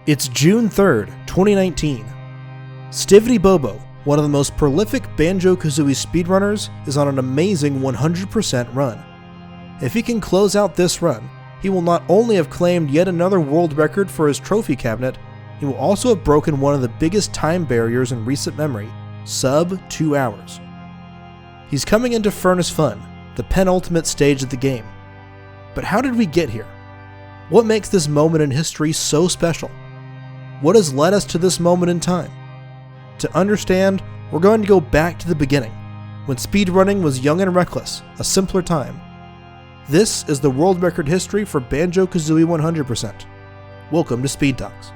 It's June 3rd, 2019. Stivitybobo, one of the most prolific Banjo-Kazooie speedrunners, is on an amazing 100% run. If he can close out this run, he will not only have claimed yet another world record for his trophy cabinet, he will also have broken one of the biggest time barriers in recent memory, sub 2 hours. He's coming into Furnace Fun, the penultimate stage of the game. But how did we get here? What makes this moment in history so special? What has led us to this moment in time? To understand, we're going to go back to the beginning, when speedrunning was young and reckless, a simpler time. This is the world record history for Banjo-Kazooie 100%. Welcome to Speed Talks.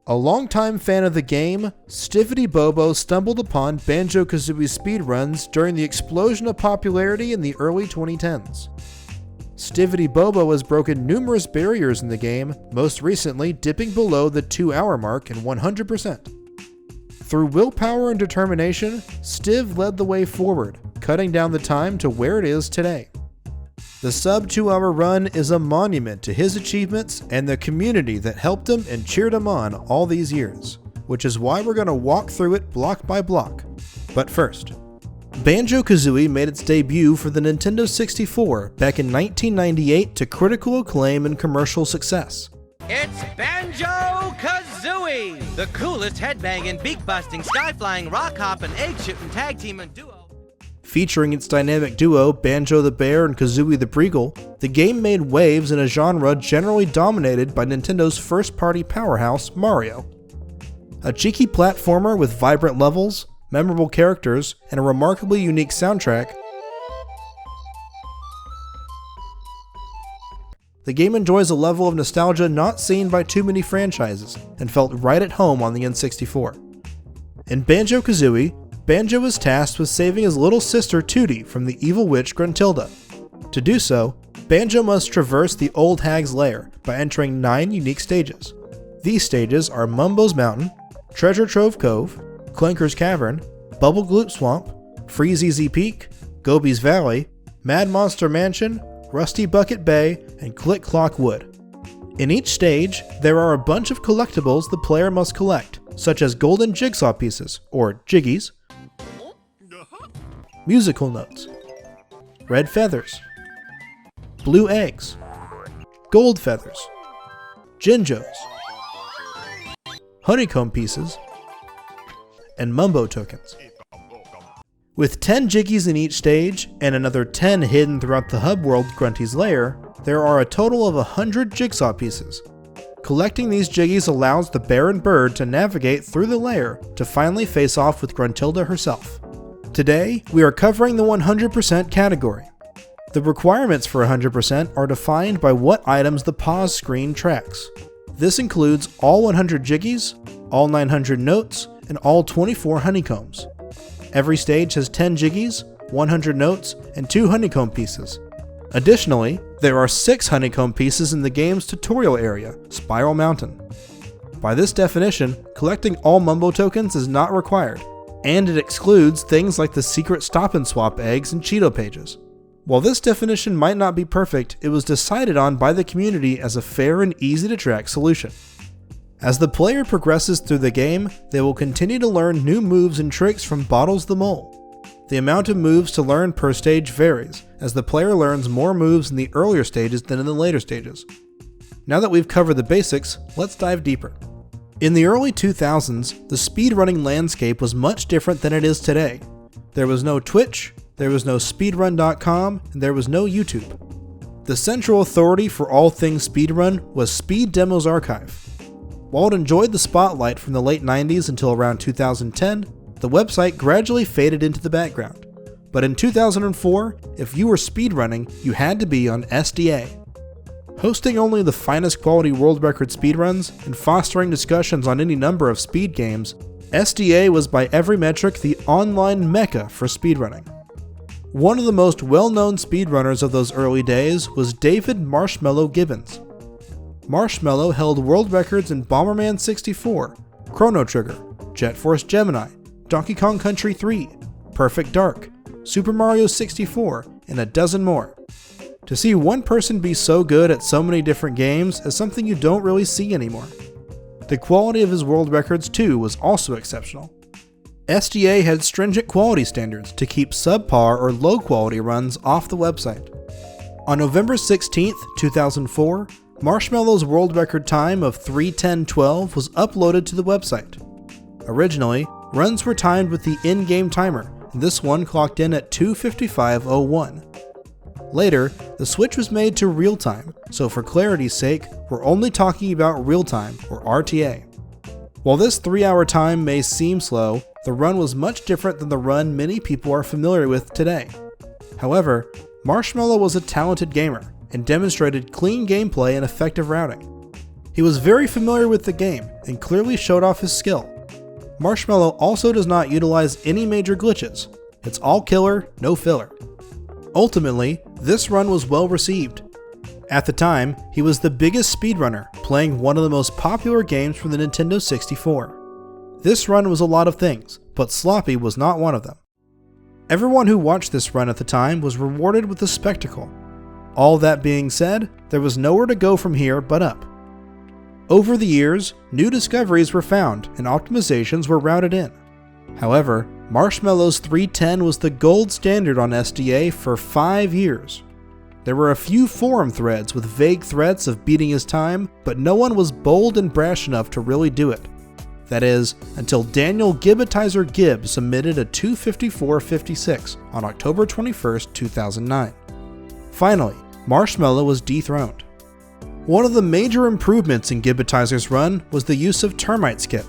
A longtime fan of the game, Stivitybobo stumbled upon Banjo-Kazooie speedruns during the explosion of popularity in the early 2010s. Stivitybobo has broken numerous barriers in the game, most recently dipping below the 2-hour mark in 100%. Through willpower and determination, Stiv led the way forward, cutting down the time to where it is today. The sub 2-hour run is a monument to his achievements and the community that helped him and cheered him on all these years, which is why we're going to walk through it block by block. But first, Banjo-Kazooie made its debut for the Nintendo 64 back in 1998 to critical acclaim and commercial success. It's Banjo-Kazooie, the coolest headbanging, beak-busting, sky-flying, rock-hopping, egg-shooting, tag-teaming duo. Featuring its dynamic duo, Banjo the Bear and Kazooie the Beagle, the game made waves in a genre generally dominated by Nintendo's first-party powerhouse, Mario. A cheeky platformer with vibrant levels, memorable characters, and a remarkably unique soundtrack, the game enjoys a level of nostalgia not seen by too many franchises, and felt right at home on the N64. In Banjo-Kazooie, Banjo is tasked with saving his little sister Tooty from the evil witch Gruntilda. To do so, Banjo must traverse the old hag's lair by entering 9 unique stages. These stages are Mumbo's Mountain, Treasure Trove Cove, Clanker's Cavern, Bubble Gloop Swamp, Freezeezy Peak, GOBI'S Valley, Mad Monster Mansion, Rusty Bucket Bay, and Click Clock Wood. In each stage, there are a bunch of collectibles the player must collect, such as golden jigsaw pieces, or JIGGIES, musical notes, red feathers, blue eggs, gold feathers, Jinjos, honeycomb pieces, and Mumbo tokens. With 10 Jiggies in each stage, and another 10 hidden throughout the hub world Grunty's lair, there are a total of 100 jigsaw pieces. Collecting these Jiggies allows the bear and bird to navigate through the lair to finally face off with Gruntilda herself. Today, we are covering the 100% category. The requirements for 100% are defined by what items the pause screen tracks. This includes all 100 Jiggies, all 900 notes, and all 24 honeycombs. Every stage has 10 Jiggies, 100 notes, and 2 honeycomb pieces. Additionally, there are 6 honeycomb pieces in the game's tutorial area, Spiral Mountain. By this definition, collecting all Mumbo tokens is not required, and it excludes things like the secret stop and swap eggs and Cheeto pages. While this definition might not be perfect, it was decided on by the community as a fair and easy to track solution. As the player progresses through the game, they will continue to learn new moves and tricks from Bottles the Mole. The amount of moves to learn per stage varies, as the player learns more moves in the earlier stages than in the later stages. Now that we've covered the basics, let's dive deeper. In the early 2000s, the speedrunning landscape was much different than it is today. There was no Twitch, there was no speedrun.com, and there was no YouTube. The central authority for all things speedrun was Speed Demos Archive. While it enjoyed the spotlight from the late 90s until around 2010, the website gradually faded into the background. But in 2004, if you were speedrunning, you had to be on SDA. Hosting only the finest quality world record speedruns and fostering discussions on any number of speed games, SDA was by every metric the online mecca for speedrunning. One of the most well-known speedrunners of those early days was David Marshmallow Gibbons. Marshmallow held world records in Bomberman 64, Chrono Trigger, Jet Force Gemini, Donkey Kong Country 3, Perfect Dark, Super Mario 64, and a dozen more. To see one person be so good at so many different games is something you don't really see anymore. The quality of his world records too was also exceptional. SDA had stringent quality standards to keep subpar or low quality runs off the website. On November 16, 2004, Marshmallow's world record time of 3:10:12 was uploaded to the website. Originally, runs were timed with the in-game timer, and this one clocked in at 2:55:01. Later, the switch was made to real-time, so for clarity's sake, we're only talking about real-time, or RTA. While this 3-hour time may seem slow, the run was much different than the run many people are familiar with today. However, Marshmallow was a talented gamer, and demonstrated clean gameplay and effective routing. He was very familiar with the game, and clearly showed off his skill. Marshmallow also does not utilize any major glitches. It's all killer, no filler. Ultimately, this run was well received. At the time, he was the biggest speedrunner, playing one of the most popular games from the Nintendo 64. This run was a lot of things, but sloppy was not one of them. Everyone who watched this run at the time was rewarded with a spectacle. All that being said, there was nowhere to go from here but up. Over the years, new discoveries were found and optimizations were routed in. However, Marshmallow's 3:10 was the gold standard on SDA for 5 years. There were a few forum threads with vague threats of beating his time, but no one was bold and brash enough to really do it. That is, until Daniel Gibbetizer Gibb submitted a 2:54:56 on October 21, 2009. Finally, Marshmallow was dethroned. One of the major improvements in Gibbetizer's run was the use of termite skip.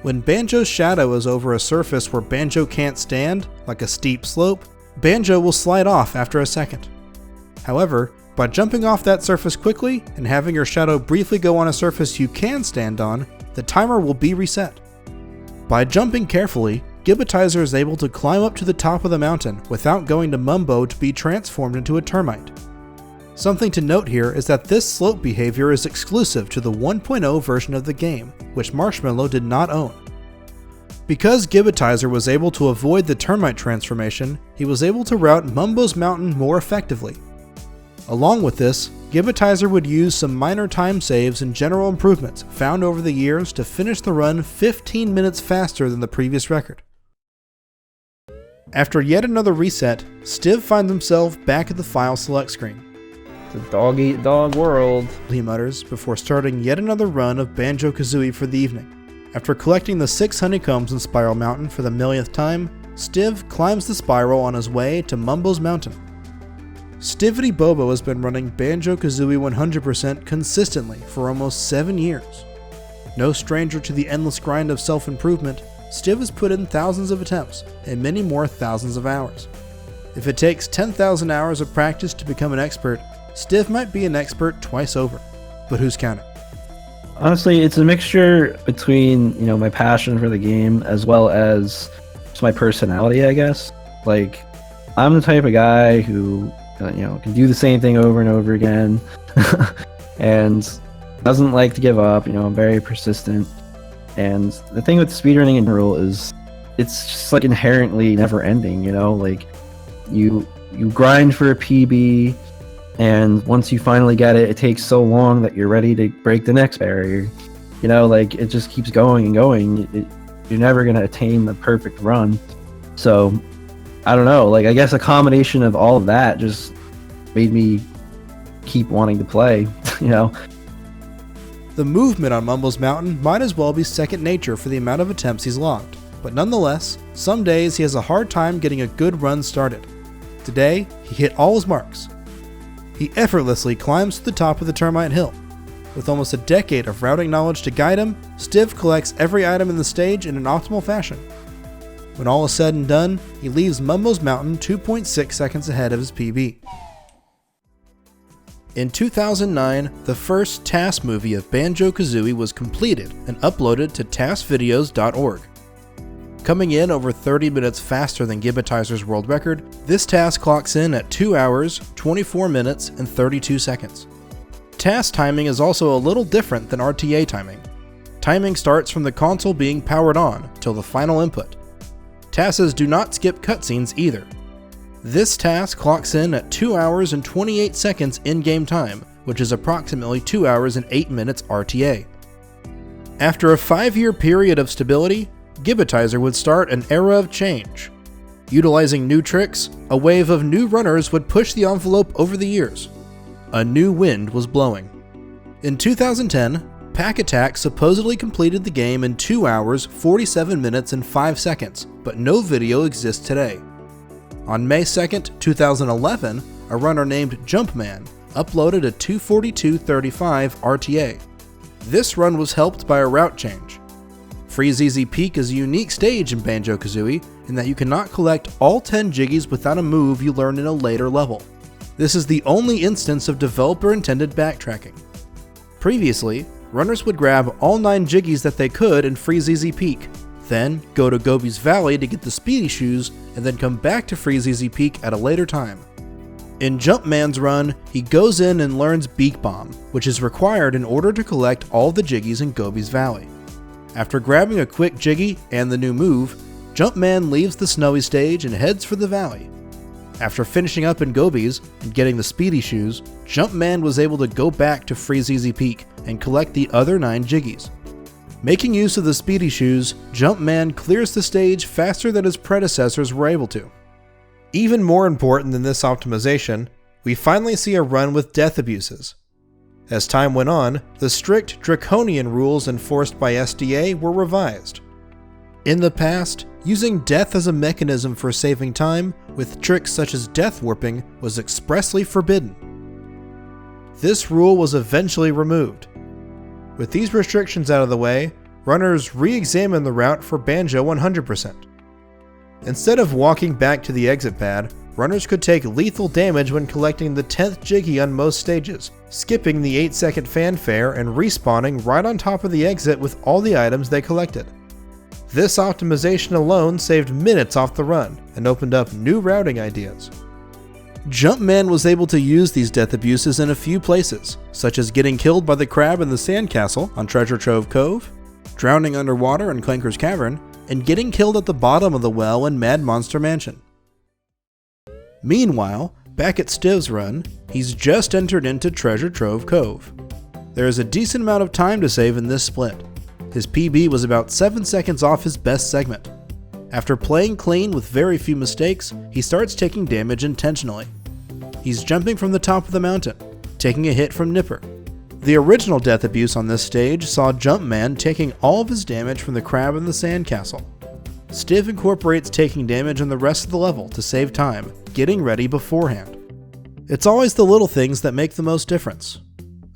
When Banjo's shadow is over a surface where Banjo can't stand, like a steep slope, Banjo will slide off after a second. However, by jumping off that surface quickly and having your shadow briefly go on a surface you can stand on, the timer will be reset. By jumping carefully, Gibbetizer is able to climb up to the top of the mountain without going to Mumbo to be transformed into a termite. Something to note here is that this slope behavior is exclusive to the 1.0 version of the game, which Marshmallow did not own. Because Gibbetizer was able to avoid the termite transformation, he was able to route Mumbo's mountain more effectively. Along with this, Gibbetizer would use some minor time saves and general improvements found over the years to finish the run 15 minutes faster than the previous record. After yet another reset, Stiv finds himself back at the file select screen. It's a dog-eat-dog world, he mutters before starting yet another run of Banjo-Kazooie for the evening. After collecting the 6 honeycombs in Spiral Mountain for the millionth time, Stiv climbs the spiral on his way to Mumbo's mountain. Stivitybobo has been running Banjo-Kazooie 100% consistently for almost 7 years. No stranger to the endless grind of self-improvement, Stiv has put in thousands of attempts and many more thousands of hours. If it takes 10,000 hours of practice to become an expert, Stiv might be an expert twice over. But who's counting? Honestly, it's a mixture between, my passion for the game as well as just my personality, I guess. Like, I'm the type of guy who, can do the same thing over and over again and doesn't like to give up. I'm very persistent. And the thing with speedrunning in general is it's just like inherently never ending, like you you grind for a PB, and once you finally get it, it takes so long that you're ready to break the next barrier. You know, like, it just keeps going and going. You're never going to attain the perfect run. So, I don't know, like, I guess a combination of all of that just made me keep wanting to play, you know? The movement on Mumbo's Mountain might as well be second nature for the amount of attempts he's logged, but nonetheless, some days he has a hard time getting a good run started. Today, he hit all his marks. He effortlessly climbs to the top of the Termite Hill. With almost a decade of routing knowledge to guide him, Stiv collects every item in the stage in an optimal fashion. When all is said and done, he leaves Mumbo's Mountain 2.6 seconds ahead of his PB. In 2009, the first TAS movie of Banjo-Kazooie was completed and uploaded to tasvideos.org. Coming in over 30 minutes faster than Gibitizer's world record, this TAS clocks in at 2 hours, 24 minutes, and 32 seconds. TAS timing is also a little different than RTA timing. Timing starts from the console being powered on till the final input. TASes do not skip cutscenes either. This TAS clocks in at 2 hours and 28 seconds in-game time, which is approximately 2 hours and 8 minutes RTA. After a 5-year period of stability, Gibitizer would start an era of change. Utilizing new tricks, a wave of new runners would push the envelope over the years. A new wind was blowing. In 2010, Pack Attack supposedly completed the game in 2 hours, 47 minutes, and 5 seconds, but no video exists today. On May 2nd, 2011, a runner named Jumpman uploaded a 2:42:35 RTA. This run was helped by a route change. Freeze Easy Peak is a unique stage in Banjo-Kazooie in that you cannot collect all 10 Jiggies without a move you learn in a later level. This is the only instance of developer-intended backtracking. Previously, runners would grab all 9 Jiggies that they could in Freeze Easy Peak, then go to GOBI'S Valley to get the Speedy Shoes, and then come back to Freeze Easy Peak at a later time. In Jumpman's run, he goes in and learns Beak Bomb, which is required in order to collect all the Jiggies in GOBI'S Valley. After grabbing a quick Jiggy and the new move, Jumpman leaves the snowy stage and heads for the valley. After finishing up in GOBI'S and getting the Speedy Shoes, Jumpman was able to go back to Freeze Easy Peak and collect the other 9 Jiggies. Making use of the Speedy Shoes, Jumpman clears the stage faster than his predecessors were able to. Even more important than this optimization, we finally see a run with death abuses. As time went on, the strict draconian rules enforced by SDA were revised. In the past, using death as a mechanism for saving time with tricks such as death warping was expressly forbidden. This rule was eventually removed. With these restrictions out of the way, runners re-examine the route for Banjo 100%. Instead of walking back to the exit pad, runners could take lethal damage when collecting the 10th Jiggy on most stages, skipping the 8-second fanfare and respawning right on top of the exit with all the items they collected. This optimization alone saved minutes off the run and opened up new routing ideas. Jumpman was able to use these death abuses in a few places, such as getting killed by the crab in the sandcastle on Treasure Trove Cove, drowning underwater in Clanker's Cavern, and getting killed at the bottom of the well in Mad Monster Mansion. Meanwhile, back at STIV'S run, he's just entered into Treasure Trove Cove. There is a decent amount of time to save in this split. His PB was about 7 seconds off his best segment. After playing clean with very few mistakes, he starts taking damage intentionally. He's jumping from the top of the mountain, taking a hit from Nipper. The original death abuse on this stage saw Jumpman taking all of his damage from the crab in the sandcastle. Stiv incorporates taking damage in the rest of the level to save time, getting ready beforehand. It's always the little things that make the most difference.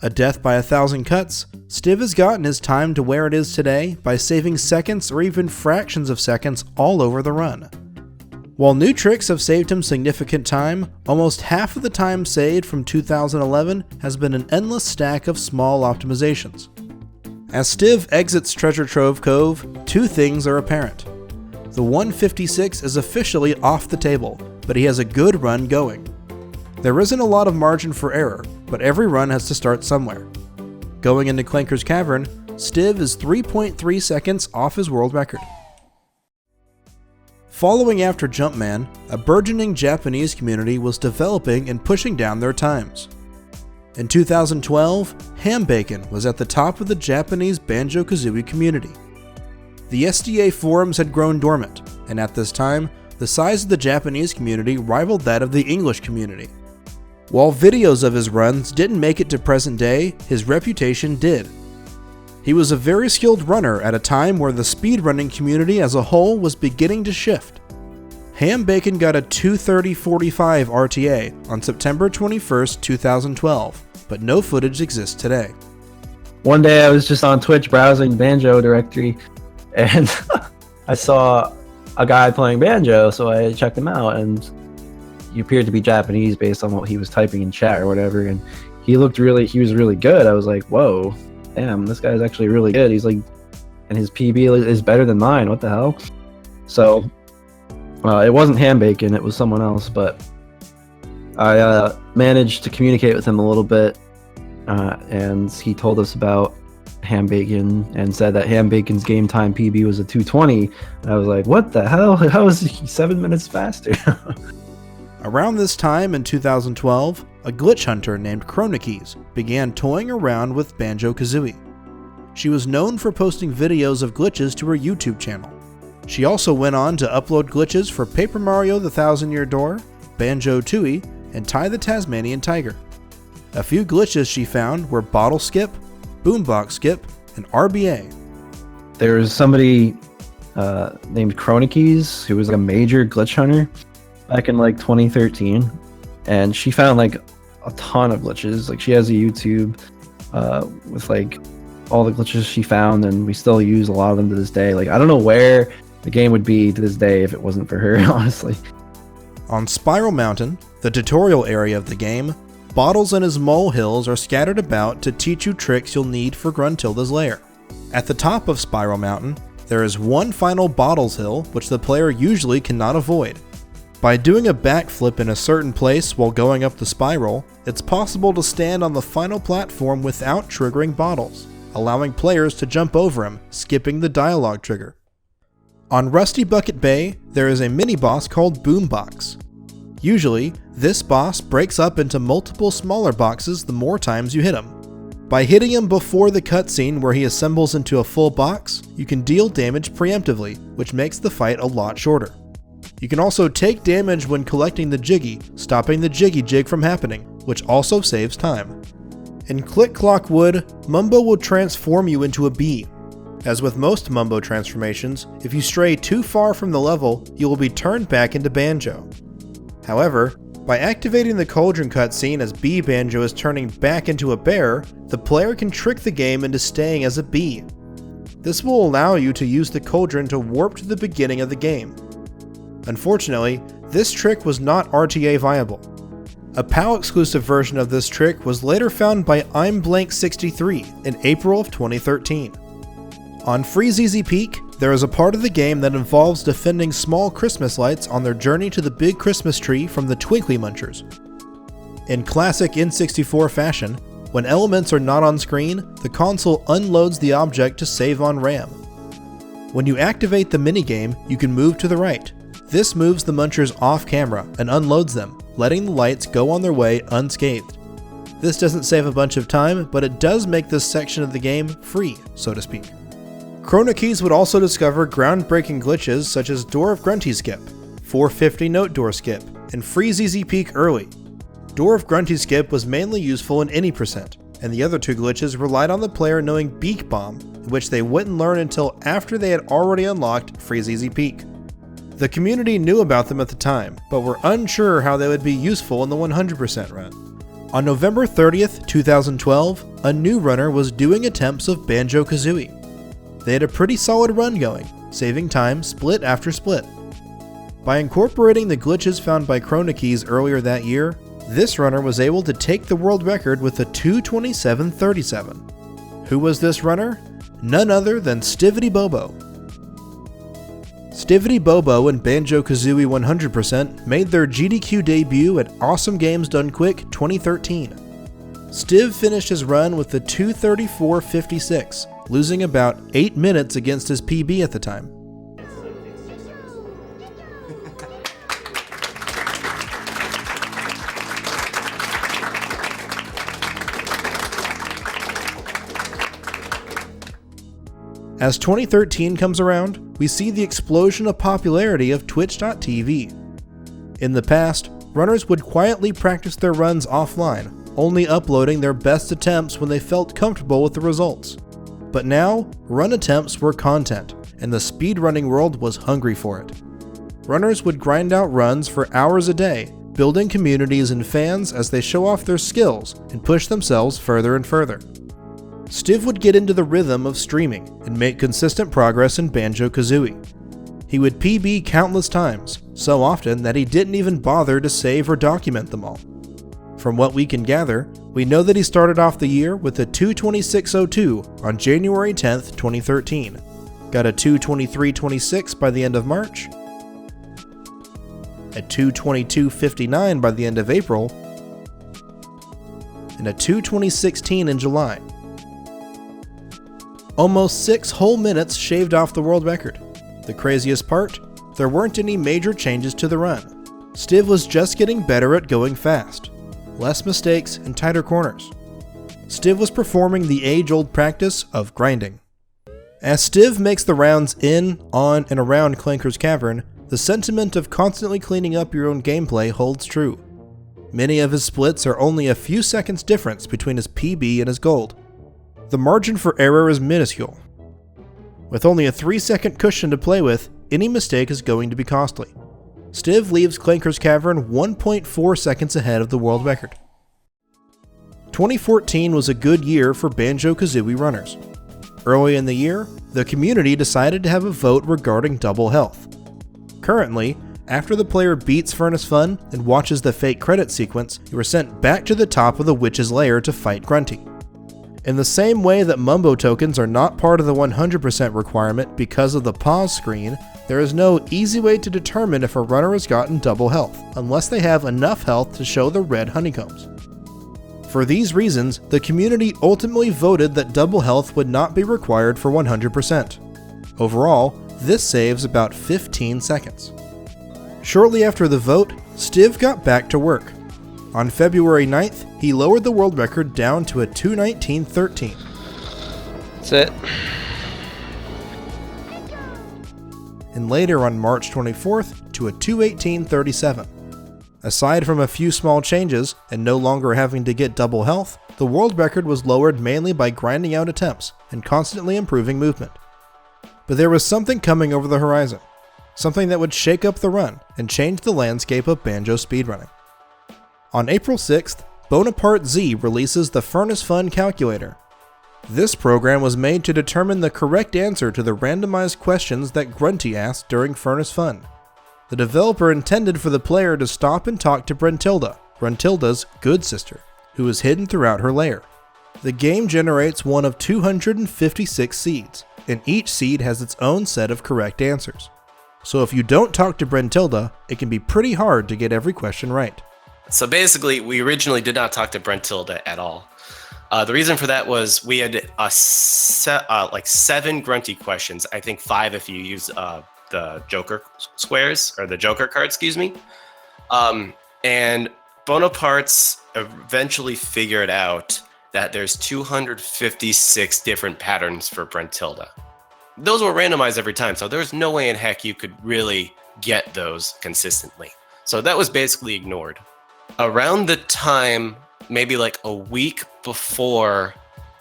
A death by 1,000 cuts, Stiv has gotten his time to where it is today by saving seconds or even fractions of seconds all over the run. While new tricks have saved him significant time, almost half of the time saved from 2011 has been an endless stack of small optimizations. As Stiv exits Treasure Trove Cove, 2 things are apparent. The 156 is officially off the table, but he has a good run going. There isn't a lot of margin for error, but every run has to start somewhere. Going into Clanker's Cavern, Stiv is 3.3 seconds off his world record. Following after Jumpman, a burgeoning Japanese community was developing and pushing down their times. In 2012, Hambacon was at the top of the Japanese Banjo-Kazooie community. The SDA forums had grown dormant, and at this time, the size of the Japanese community rivaled that of the English community. While videos of his runs didn't make it to present day, his reputation did. He was a very skilled runner at a time where the speedrunning community as a whole was beginning to shift. Hambacon got a 2:30:45 RTA on September 21st, 2012, but no footage exists today. One day I was just on Twitch browsing Banjo directory, and I saw a guy playing Banjo, so I checked him out, and he appeared to be Japanese based on what he was typing in chat or whatever, and he was really good. I was like, whoa, damn, this guy's actually really good. He's like, and his PB is better than mine, what the hell? So, it wasn't Hambacon, it was someone else, but I managed to communicate with him a little bit, and he told us about Hambacon and said that Hambacon's game time PB was a 2:20. And I was like, what the hell? How is he 7 minutes faster? Around this time in 2012, a glitch hunter named CHRONO began toying around with Banjo-Kazooie. She was known for posting videos of glitches to her YouTube channel. She also went on to upload glitches for Paper Mario the Thousand Year Door, Banjo-Tooie, and Ty the Tasmanian Tiger. A few glitches she found were Bottle Skip, BOOMBOX Skip, and RBA. There was somebody named CHRONO who was like a major glitch hunter back in like 2013, and she found like a ton of glitches. Like she has a YouTube with like all the glitches she found, and we still use a lot of them to this day. Like I don't know where the game would be to this day if it wasn't for her, honestly. On Spiral Mountain, the tutorial area of the game, Bottles and his molehills are scattered about to teach you tricks you'll need for Gruntilda's lair. At the top of Spiral Mountain, there is one final Bottles hill which the player usually cannot avoid. By doing a backflip in a certain place while going up the spiral, it's possible to stand on the final platform without triggering Bottles, allowing players to jump over him, skipping the dialogue trigger. On Rusty Bucket Bay, there is a mini-boss called BOOMBOX. Usually, this boss breaks up into multiple smaller boxes the more times you hit him. By hitting him before the cutscene where he assembles into a full box, you can deal damage preemptively, which makes the fight a lot shorter. You can also take damage when collecting the Jiggy, stopping the Jiggy Jig from happening, which also saves time. In Click Clock Wood, Mumbo will transform you into a bee. As with most Mumbo transformations, if you stray too far from the level, you will be turned back into Banjo. However, by activating the Cauldron cutscene as Bee Banjo is turning back into a bear, the player can trick the game into staying as a bee. This will allow you to use the Cauldron to warp to the beginning of the game. Unfortunately, this trick was not RTA viable. A PAL exclusive version of this trick was later found by I'mBlank63 in April of 2013. On Freezeezy Peak, there is a part of the game that involves defending small Christmas lights on their journey to the big Christmas tree from the Twinkly Munchers. In classic N64 fashion, when elements are not on screen, the console unloads the object to save on RAM. When you activate the minigame, you can move to the right. This moves the Munchers off camera and unloads them, letting the lights go on their way unscathed. This doesn't save a bunch of time, but it does make this section of the game free, so to speak. CHRONO would also discover groundbreaking glitches such as Door of Grunty Skip, 450 Note Door Skip, and Freezeezy Peak early. Door of Grunty Skip was mainly useful in any percent, and the other two glitches relied on the player knowing Beak Bomb, which they wouldn't learn until after they had already unlocked Freezeezy Peak. The community knew about them at the time, but were unsure how they would be useful in the 100% run. On November 30th, 2012, a new runner was doing attempts of Banjo-Kazooie. They had a pretty solid run going, saving time split after split. By incorporating the glitches found by CHRONO earlier that year, this runner was able to take the world record with a 2:27:37. Who was this runner? None other than Stivitybobo. Stivitybobo and Banjo-Kazooie 100% made their GDQ debut at Awesome Games Done Quick 2013. Stiv finished his run with a 2:34:56, losing about 8 minutes against his PB at the time. As 2013 comes around, we see the explosion of popularity of Twitch.tv. In the past, runners would quietly practice their runs offline, only uploading their best attempts when they felt comfortable with the results. But now, run attempts were content, and the speedrunning world was hungry for it. Runners would grind out runs for hours a day, building communities and fans as they show off their skills and push themselves further and further. Stiv would get into the rhythm of streaming and make consistent progress in Banjo-Kazooie. He would PB countless times, so often that he didn't even bother to save or document them all. From what we can gather, we know that he started off the year with a 2:26:02 on January 10th, 2013, got a 2:23:26 by the end of March, a 2:22:59 by the end of April, and a 2:20:16 in July. Almost 6 whole minutes shaved off the world record. The craziest part? There weren't any major changes to the run. Stiv was just getting better at going fast. Less mistakes and tighter corners. Stiv was performing the age-old practice of grinding. As Stiv makes the rounds in, on, and around Clanker's Cavern, the sentiment of constantly cleaning up your own gameplay holds true. Many of his splits are only a few seconds difference between his PB and his gold. The margin for error is minuscule. With only a 3-second cushion to play with, any mistake is going to be costly. Stiv leaves Clanker's Cavern 1.4 seconds ahead of the world record. 2014 was a good year for Banjo-Kazooie runners. Early in the year, the community decided to have a vote regarding double health. Currently, after the player beats Furnace Fun and watches the fake credit sequence, you are sent back to the top of the Witch's Lair to fight Grunty. In the same way that Mumbo tokens are not part of the 100% requirement because of the pause screen, there is no easy way to determine if a runner has gotten double health, unless they have enough health to show the red honeycombs. For these reasons, the community ultimately voted that double health would not be required for 100%. Overall, this saves about 15 seconds. Shortly after the vote, Stiv got back to work. On February 9th, he lowered the world record down to a 2:19:13. That's it. And later on March 24th to a 2:18:37. Aside from a few small changes and no longer having to get double health, the world record was lowered mainly by grinding out attempts and constantly improving movement. But there was something coming over the horizon, something that would shake up the run and change the landscape of Banjo speedrunning. On April 6th, Bonaparte Z releases the Furnace Fun Calculator. This program was made to determine the correct answer to the randomized questions that Grunty asked during Furnace Fun. The developer intended for the player to stop and talk to Brentilda, Gruntilda's good sister, who is hidden throughout her lair. The game generates one of 256 seeds, and each seed has its own set of correct answers. So if you don't talk to Brentilda, it can be pretty hard to get every question right. So basically, we originally did not talk to Brentilda at all. The reason for that was we had like 7 Grunty questions. I think 5 if you use the Joker squares, or the Joker card, excuse me. And Bonaparte's eventually figured out that there's 256 different patterns for Brentilda. Those were randomized every time, so there's no way in heck you could really get those consistently. So that was basically ignored. Around the time, maybe like a week before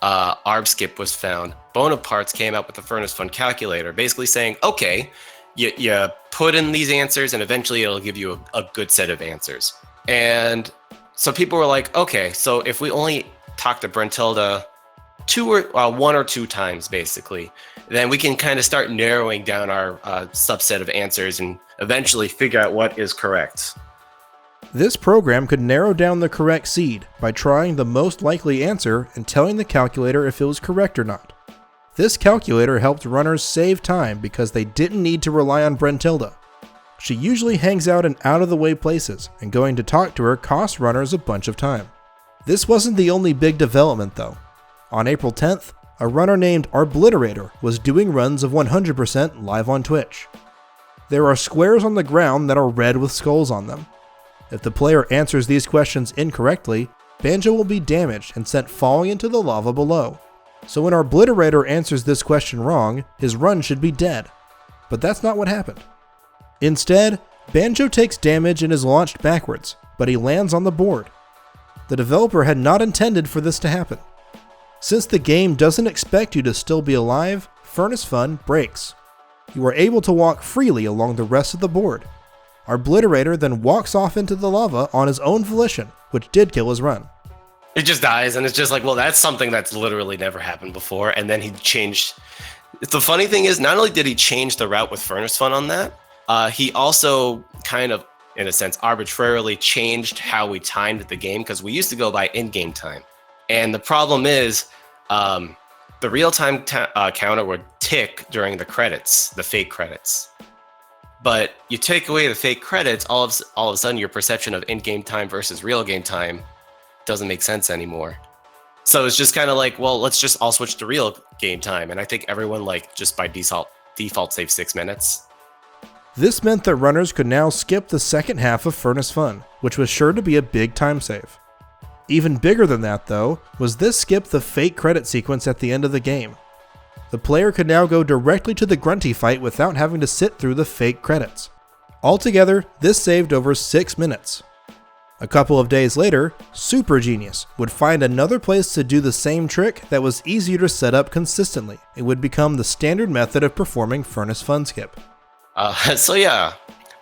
ArbSkip was found, Bonaparte's came out with the Furnace Fun Calculator, basically saying, okay, you put in these answers and eventually it'll give you a good set of answers. And so people were like, okay, so if we only talk to Brentilda 1 or 2 times, basically, then we can kind of start narrowing down our subset of answers and eventually figure out what is correct. This program could narrow down the correct seed by trying the most likely answer and telling the calculator if it was correct or not. This calculator helped runners save time because they didn't need to rely on Brentilda. She usually hangs out in out-of-the-way places, and going to talk to her costs runners a bunch of time. This wasn't the only big development though. On April 10th, a runner named ARBLITERATOR was doing runs of 100% live on Twitch. There are squares on the ground that are red with skulls on them. If the player answers these questions incorrectly, Banjo will be damaged and sent falling into the lava below. So when Arbliterator answers this question wrong, his run should be dead. But that's not what happened. Instead, Banjo takes damage and is launched backwards, but he lands on the board. The developer had not intended for this to happen. Since the game doesn't expect you to still be alive, Furnace Fun breaks. You are able to walk freely along the rest of the board. Arbliterator then walks off into the lava on his own volition, which did kill his run. It just dies, and it's just like, well, that's something that's literally never happened before. And then he changed. The funny thing is, not only did he change the route with Furnace Fun on that, he also kind of, in a sense, arbitrarily changed how we timed the game, because we used to go by in-game time. And the problem is, the real-time counter would tick during the credits, the fake credits. But you take away the fake credits, all of a sudden your perception of in-game time versus real game time doesn't make sense anymore. So it's just kind of like, well, let's just all switch to real game time. And I think everyone, like, just by default saved 6 minutes. This meant that runners could now skip the second half of Furnace Fun, which was sure to be a big time save. Even bigger than that, though, was this skip the fake credit sequence at the end of the game. The player could now go directly to the Grunty fight without having to sit through the fake credits. Altogether, this saved over 6 minutes. A couple of days later, Super Genius would find another place to do the same trick that was easier to set up consistently. It would become the standard method of performing Furnace Fun skip. So yeah,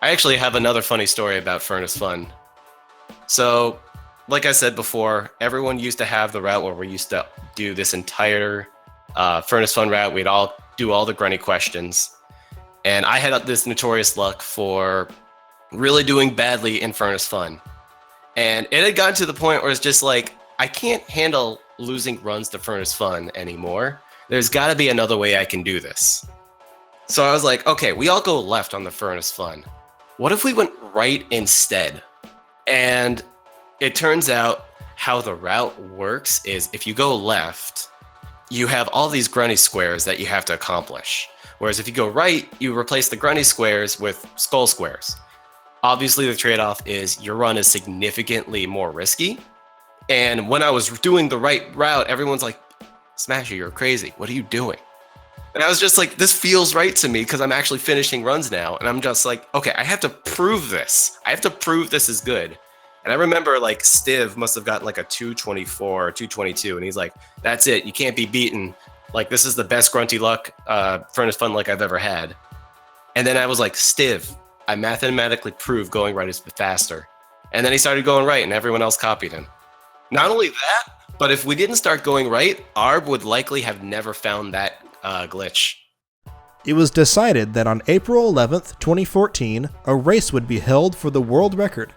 I actually have another funny story about Furnace Fun. So, like I said before, everyone used to have the route where we used to do this entire Furnace Fun route. We'd all do all the grunty questions. And I had this notorious luck for really doing badly in Furnace Fun. And it had gotten to the point where it's just like, I can't handle losing runs to Furnace Fun anymore. There's got to be another way I can do this. So I was like, okay, we all go left on the Furnace Fun. What if we went right instead? And it turns out how the route works is if you go left, you have all these grunty squares that you have to accomplish. Whereas if you go right, you replace the grunty squares with skull squares. Obviously, the trade-off is your run is significantly more risky. And when I was doing the right route, everyone's like, Smasher, you're crazy. What are you doing? And I was just like, this feels right to me because I'm actually finishing runs now. And I'm just like, okay, I have to prove this. I have to prove this is good. And I remember like Stiv must have gotten like a 224 or 222. And he's like, that's it. You can't be beaten. Like, this is the best grunty luck, Furnace Fun luck I've ever had. And then I was like, Stiv, I mathematically proved going right is faster. And then he started going right and everyone else copied him. Not only that, but if we didn't start going right, Arb would likely have never found that glitch. It was decided that on April 11th, 2014, a race would be held for the world record.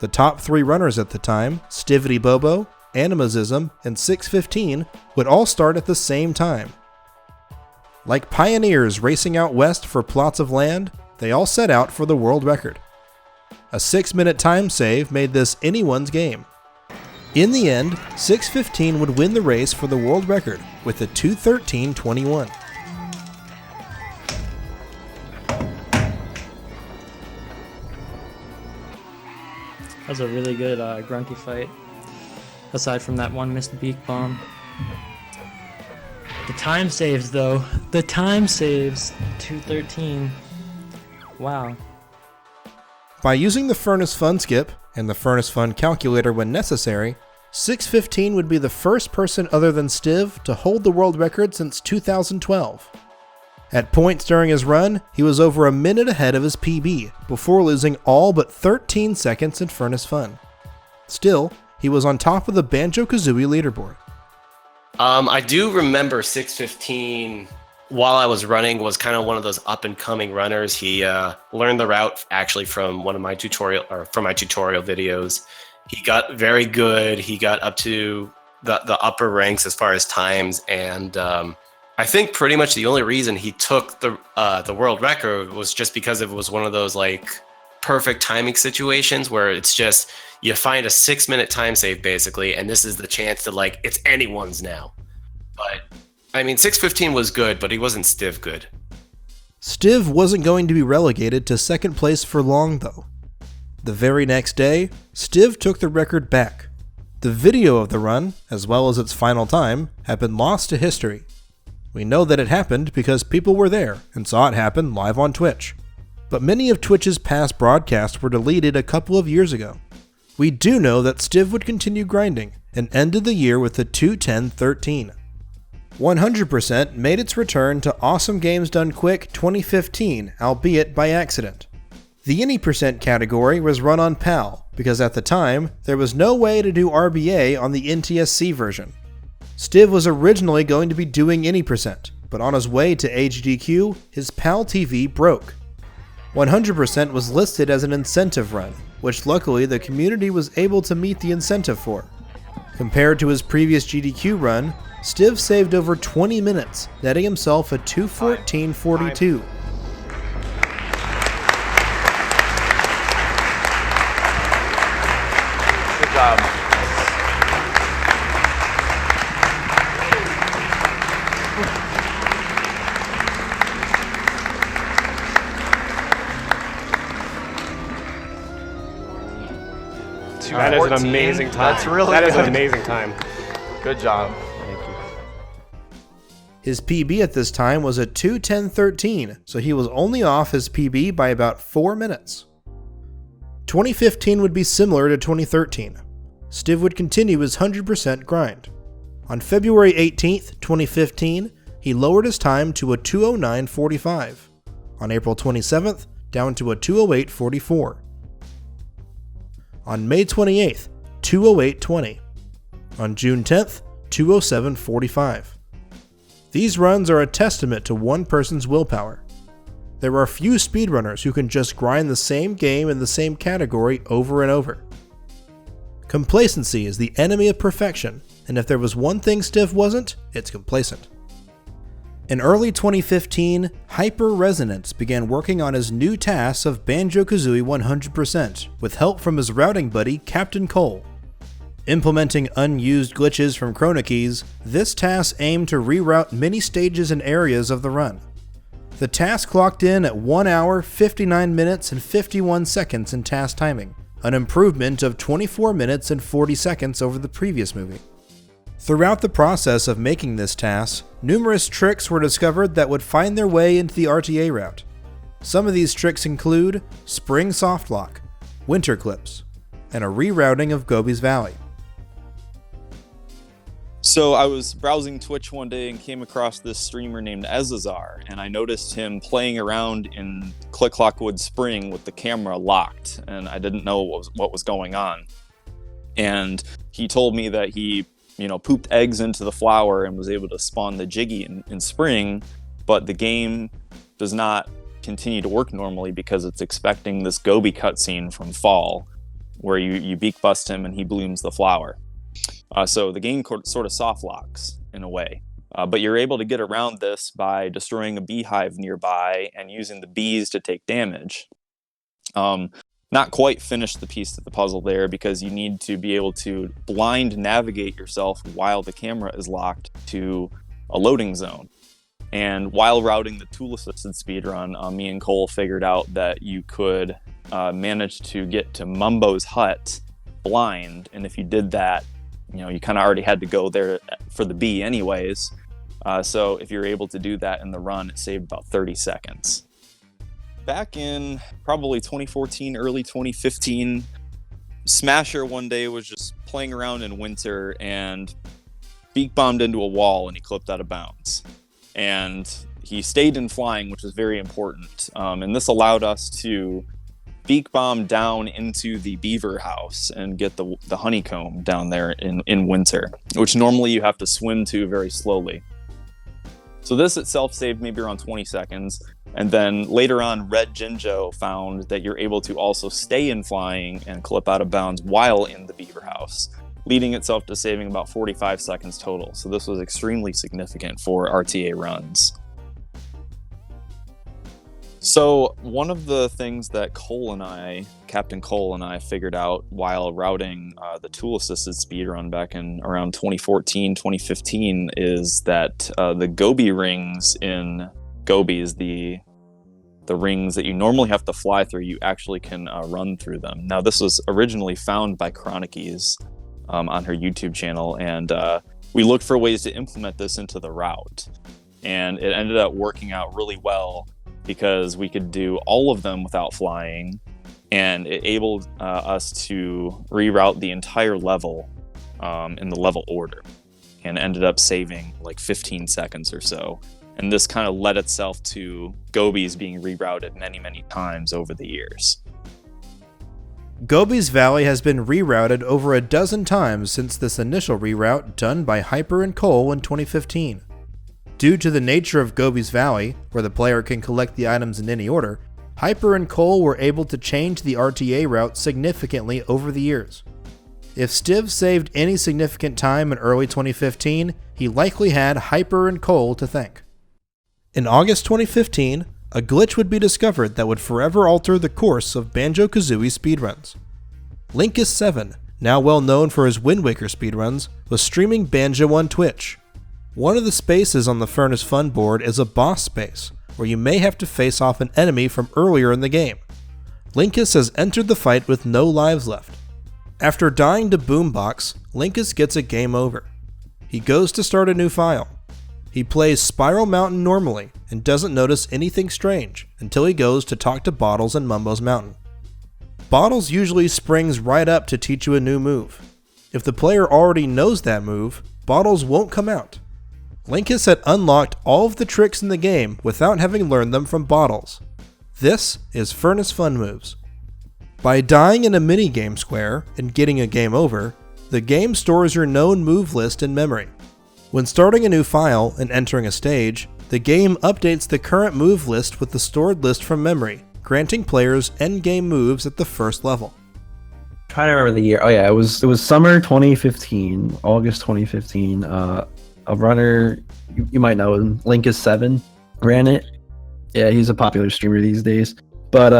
The top 3 runners at the time, Stivitybobo, Animazism, and 615, would all start at the same time. Like pioneers racing out west for plots of land, they all set out for the world record. A 6-minute time save made this anyone's game. In the end, 615 would win the race for the world record with a 2:13.21. That was a really good grunty fight, aside from that one missed beak bomb. The time saves, though. The time saves. 2:13. Wow. By using the Furnace Fun skip and the Furnace Fun calculator when necessary, 615 would be the first person other than Stiv to hold the world record since 2012. At points during his run, he was over a minute ahead of his PB, before losing all but 13 seconds in Furnace Fun. Still, he was on top of the Banjo-Kazooie leaderboard. I do remember 615, while I was running, was kind of one of those up-and-coming runners. He learned the route actually from one of my tutorial videos. He got very good. He got up to the upper ranks as far as times, and I think pretty much the only reason he took the world record was just because it was one of those like perfect timing situations where it's just you find a 6-minute time save basically, and this is the chance to like it's anyone's now. But I mean, 615 was good, but he wasn't Stiv good. Stiv wasn't going to be relegated to second place for long though. The very next day, Stiv took the record back. The video of the run, as well as its final time, have been lost to history. We know that it happened because people were there and saw it happen live on Twitch. But many of Twitch's past broadcasts were deleted a couple of years ago. We do know that Stiv would continue grinding and ended the year with a 2:10:13. 100% made its return to Awesome Games Done Quick 2015, albeit by accident. The any percent category was run on PAL, because at the time, there was no way to do RBA on the NTSC version. Stiv was originally going to be doing any percent, but on his way to HDQ, his PAL TV broke. 100% was listed as an incentive run, which luckily the community was able to meet the incentive for. Compared to his previous GDQ run, Stiv saved over 20 minutes, netting himself a 2:14:42. Good job. That is an amazing time. That's really That is good. an amazing time. Good job. His PB at this time was a 2:10:13, so he was only off his PB by about 4 minutes. 2015 would be similar to 2013. Stiv would continue his 100% grind. On February 18th, 2015, he lowered his time to a 2:09:45. On April 27th, down to a 2:08:44. On May 28th, 2:08:20. On June 10th, 2:07:45. These runs are a testament to one person's willpower. There are few speedrunners who can just grind the same game in the same category over and over. Complacency is the enemy of perfection, and if there was one thing Stiv wasn't, it's complacent. In early 2015, HyperResonance began working on his new task of Banjo-Kazooie 100% with help from his routing buddy Captain Cole. Implementing unused glitches from CHRONO keys, this task aimed to reroute many stages and areas of the run. The task clocked in at 1 hour, 59 minutes, and 51 seconds in task timing, an improvement of 24 minutes and 40 seconds over the previous movie. Throughout the process of making this task, numerous tricks were discovered that would find their way into the RTA route. Some of these tricks include Spring SOFTLOCK, Winter Clips, and a rerouting of GOBI'S Valley. So I was browsing Twitch one day and came across this streamer named Azzara, and I noticed him playing around in Click Clockwood Spring with the camera locked, and I didn't know what was going on. And he told me that he, pooped eggs into the flower and was able to spawn the Jiggy in spring, but the game does not continue to work normally because it's expecting this Gobi cutscene from fall, where you beak bust him and he blooms the flower. So the game sort of soft locks in a way, but you're able to get around this by destroying a beehive nearby and using the bees to take damage. Not quite finished the piece of the puzzle there because you need to be able to blind navigate yourself while the camera is locked to a loading zone. And while routing the tool-assisted speedrun, me and Cole figured out that you could manage to get to Mumbo's hut blind, and if you did that, you kind of already had to go there for the bee anyways. So if you're able to do that in the run, it saved about 30 seconds. Back in probably 2014, early 2015, Smasher one day was just playing around in winter and beak bombed into a wall and he clipped out of bounds. And he stayed in flying, which was very important. And this allowed us to beak bomb down into the beaver house and get the honeycomb down there in winter, which normally you have to swim to very slowly. So this itself saved maybe around 20 seconds. And then later on, Red Jinjo found that you're able to also stay in flying and clip out of bounds while in the beaver house, leading itself to saving about 45 seconds total. So this was extremely significant for RTA runs. So one of the things that Captain Cole and I figured out while routing the tool-assisted speedrun back in around 2014, 2015 is that the Gobi rings in GOBI'S, the rings that you normally have to fly through, you actually can run through them. Now this was originally found by CHRONO keys, on her YouTube channel, and we looked for ways to implement this into the route. And it ended up working out really well because we could do all of them without flying, and it enabled us to reroute the entire level in the level order, and ended up saving like 15 seconds or so. And this kind of led itself to GOBI'S being rerouted many, many times over the years. GOBI'S Valley has been rerouted over a dozen times since this initial reroute done by Hyper and Cole in 2015. Due to the nature of GOBI'S Valley, where the player can collect the items in any order, Hyper and Cole were able to change the RTA route significantly over the years. If STIV'S saved any significant time in early 2015, he likely had Hyper and Cole to thank. In August 2015, a glitch would be discovered that would forever alter the course of Banjo-Kazooie speedruns. Linkus7, now well known for his Wind Waker speedruns, was streaming Banjo on Twitch. One of the spaces on the Furnace Fun board is a boss space, where you may have to face off an enemy from earlier in the game. Linkus has entered the fight with no lives left. After dying to BOOMBOX, Linkus gets a game over. He goes to start a new file. He plays Spiral Mountain normally and doesn't notice anything strange until he goes to talk to Bottles in Mumbo's Mountain. Bottles usually springs right up to teach you a new move. If the player already knows that move, Bottles won't come out. Linkus had unlocked all of the tricks in the game without having learned them from Bottles. This is Furnace Fun moves. By dying in a minigame square and getting a game over, the game stores your known move list in memory. When starting a new file and entering a stage, the game updates the current move list with the stored list from memory, granting players endgame moves at the first level. Trying to remember the year. Oh yeah, it was summer 2015, August 2015. A runner you might know him, Linkus7, ran it. Yeah, he's a popular streamer these days. But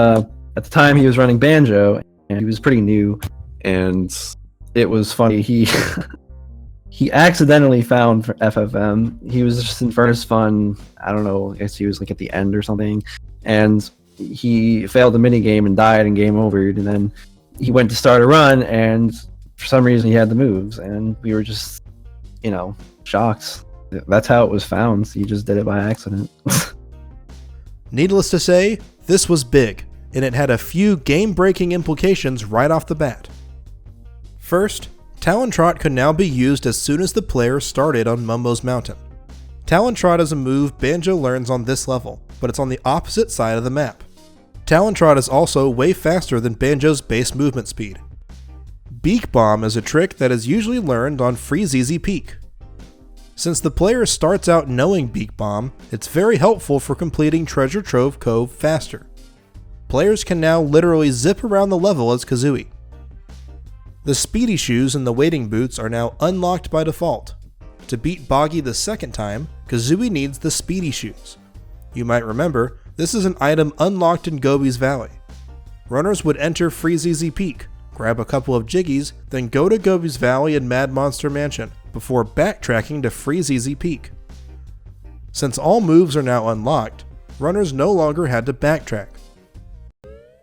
at the time he was running Banjo, and he was pretty new, and it was funny. He accidentally found FFM. He was just in Furnace Fun. I don't know. I guess he was like at the end or something, and he failed the minigame and died and game overed. And then he went to start a run, and for some reason he had the moves, and we were just, shocked. That's how it was found. He just did it by accident. Needless to say, this was big, and it had a few game-breaking implications right off the bat. First, Talon Trot could now be used as soon as the player started on Mumbo's Mountain. Talon Trot is a move Banjo learns on this level, but it's on the opposite side of the map. Talon Trot is also way faster than Banjo's base movement speed. Beak Bomb is a trick that is usually learned on Freezeezy Peak. Since the player starts out knowing Beak Bomb, it's very helpful for completing Treasure Trove Cove faster. Players can now literally zip around the level as Kazooie. The Speedy Shoes and the Wading Boots are now unlocked by default. To beat Boggy the second time, Kazooie needs the Speedy Shoes. You might remember, this is an item unlocked in GOBI'S Valley. Runners would enter Freezeezy Peak, grab a couple of Jiggies, then go to GOBI'S Valley and Mad Monster Mansion, before backtracking to Freezeezy Peak. Since all moves are now unlocked, runners no longer had to backtrack.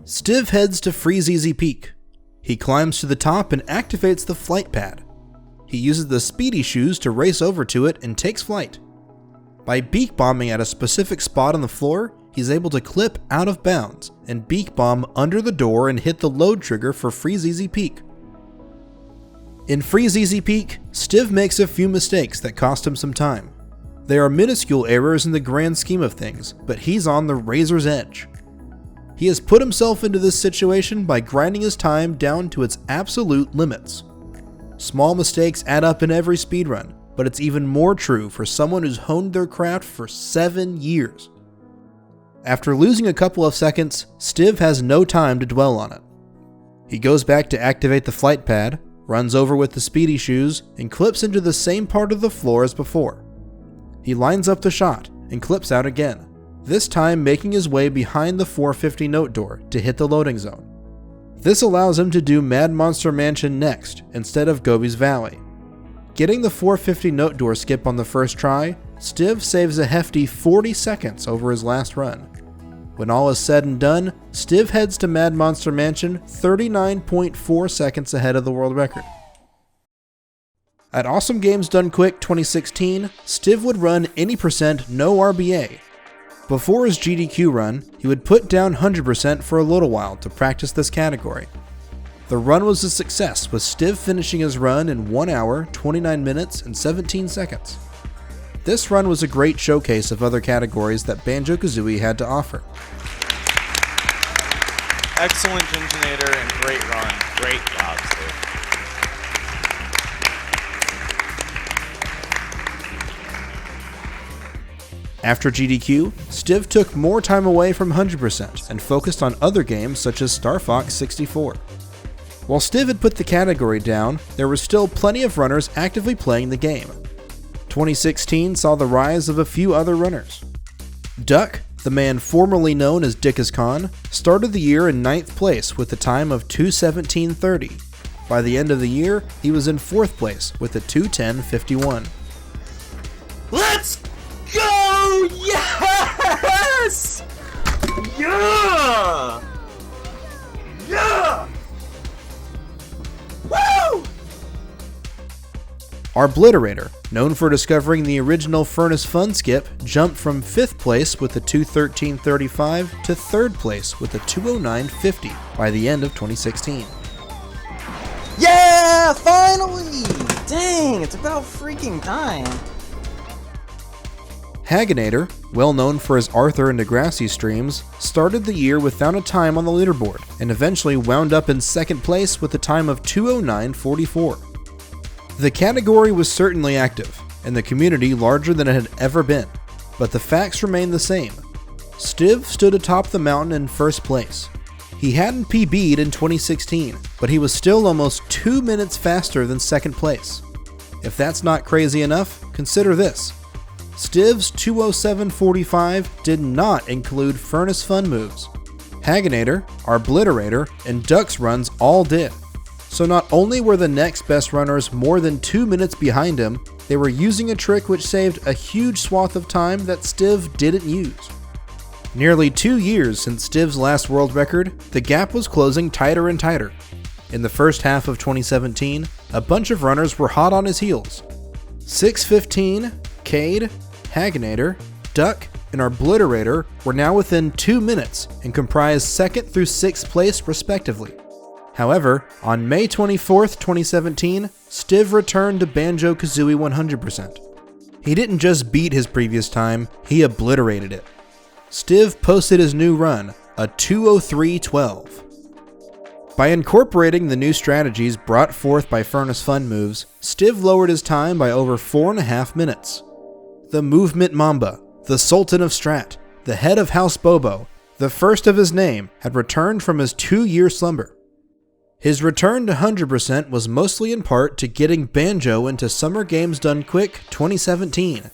Stiv heads to Freezeezy Peak. He climbs to the top and activates the flight pad. He uses the Speedy Shoes to race over to it and takes flight. By beak bombing at a specific spot on the floor, he's able to clip out of bounds and beak bomb under the door and hit the load trigger for Freezeezy Peak. In Freezeezy Peak, Stiv makes a few mistakes that cost him some time. They are minuscule errors in the grand scheme of things, but he's on the razor's edge. He has put himself into this situation by grinding his time down to its absolute limits. Small mistakes add up in every speedrun, but it's even more true for someone who's honed their craft for 7 years. After losing a couple of seconds, Stiv has no time to dwell on it. He goes back to activate the flight pad, runs over with the Speedy Shoes, and clips into the same part of the floor as before. He lines up the shot and clips out again, this time making his way behind the 450 note door to hit the loading zone. This allows him to do Mad Monster Mansion next, instead of GOBI'S Valley. Getting the 450 note door skip on the first try, Stiv saves a hefty 40 seconds over his last run. When all is said and done, Stiv heads to Mad Monster Mansion 39.4 seconds ahead of the world record. At Awesome Games Done Quick 2016, Stiv would run any percent no RBA. Before his GDQ run, he would put down 100% for a little while to practice this category. The run was a success, with Stiv finishing his run in 1 hour, 29 minutes, and 17 seconds. This run was a great showcase of other categories that Banjo-Kazooie had to offer. Excellent Ginginator and great run. Great job, Stiv. After GDQ, Stiv took more time away from 100% and focused on other games such as Star Fox 64. While Stiv had put the category down, there were still plenty of runners actively playing the game. 2016 saw the rise of a few other runners. Duck, the man formerly known as Dickascon, started the year in 9th place with a time of 2:17:30. By the end of the year, he was in 4th place with a 2:10:51. Let's go! Yes! Yeah! Yeah! Woo! Arbliterator, known for discovering the original Furnace Fun skip, jumped from 5th place with a 2:13:35 to 3rd place with a 2:09:50 by the end of 2016. Yeah! Finally! Dang, it's about freaking time. HAGGINA, well known for his Arthur and Degrassi streams, started the year without a time on the leaderboard, and eventually wound up in 2nd place with a time of 2:09:44. The category was certainly active, and the community larger than it had ever been, but the facts remain the same. Stiv stood atop the mountain in 1st place. He hadn't PB'd in 2016, but he was still almost 2 minutes faster than 2nd place. If that's not crazy enough, consider this. Stiv's 2:07:45 did not include Furnace Fun moves. HAGGINA, Arbliterator, and Duck's runs all did. So not only were the next best runners more than 2 minutes behind him, they were using a trick which saved a huge swath of time that Stiv didn't use. Nearly 2 years since Stiv's last world record, the gap was closing tighter and tighter. In the first half of 2017, a bunch of runners were hot on his heels. 6:15, Cade, HAGGINA, Duck, and Arbliterator were now within 2 minutes and comprised 2nd through 6th place respectively. However, on May 24th, 2017, Stiv returned to Banjo-Kazooie 100%. He didn't just beat his previous time, he obliterated it. Stiv posted his new run, a 2:03:12. By incorporating the new strategies brought forth by Furnace Fun moves, Stiv lowered his time by over 4.5 minutes. The Movement Mamba, the Sultan of Strat, the head of House Bobo, the first of his name, had returned from his 2-year slumber. His return to 100% was mostly in part to getting Banjo into Summer Games Done Quick 2017.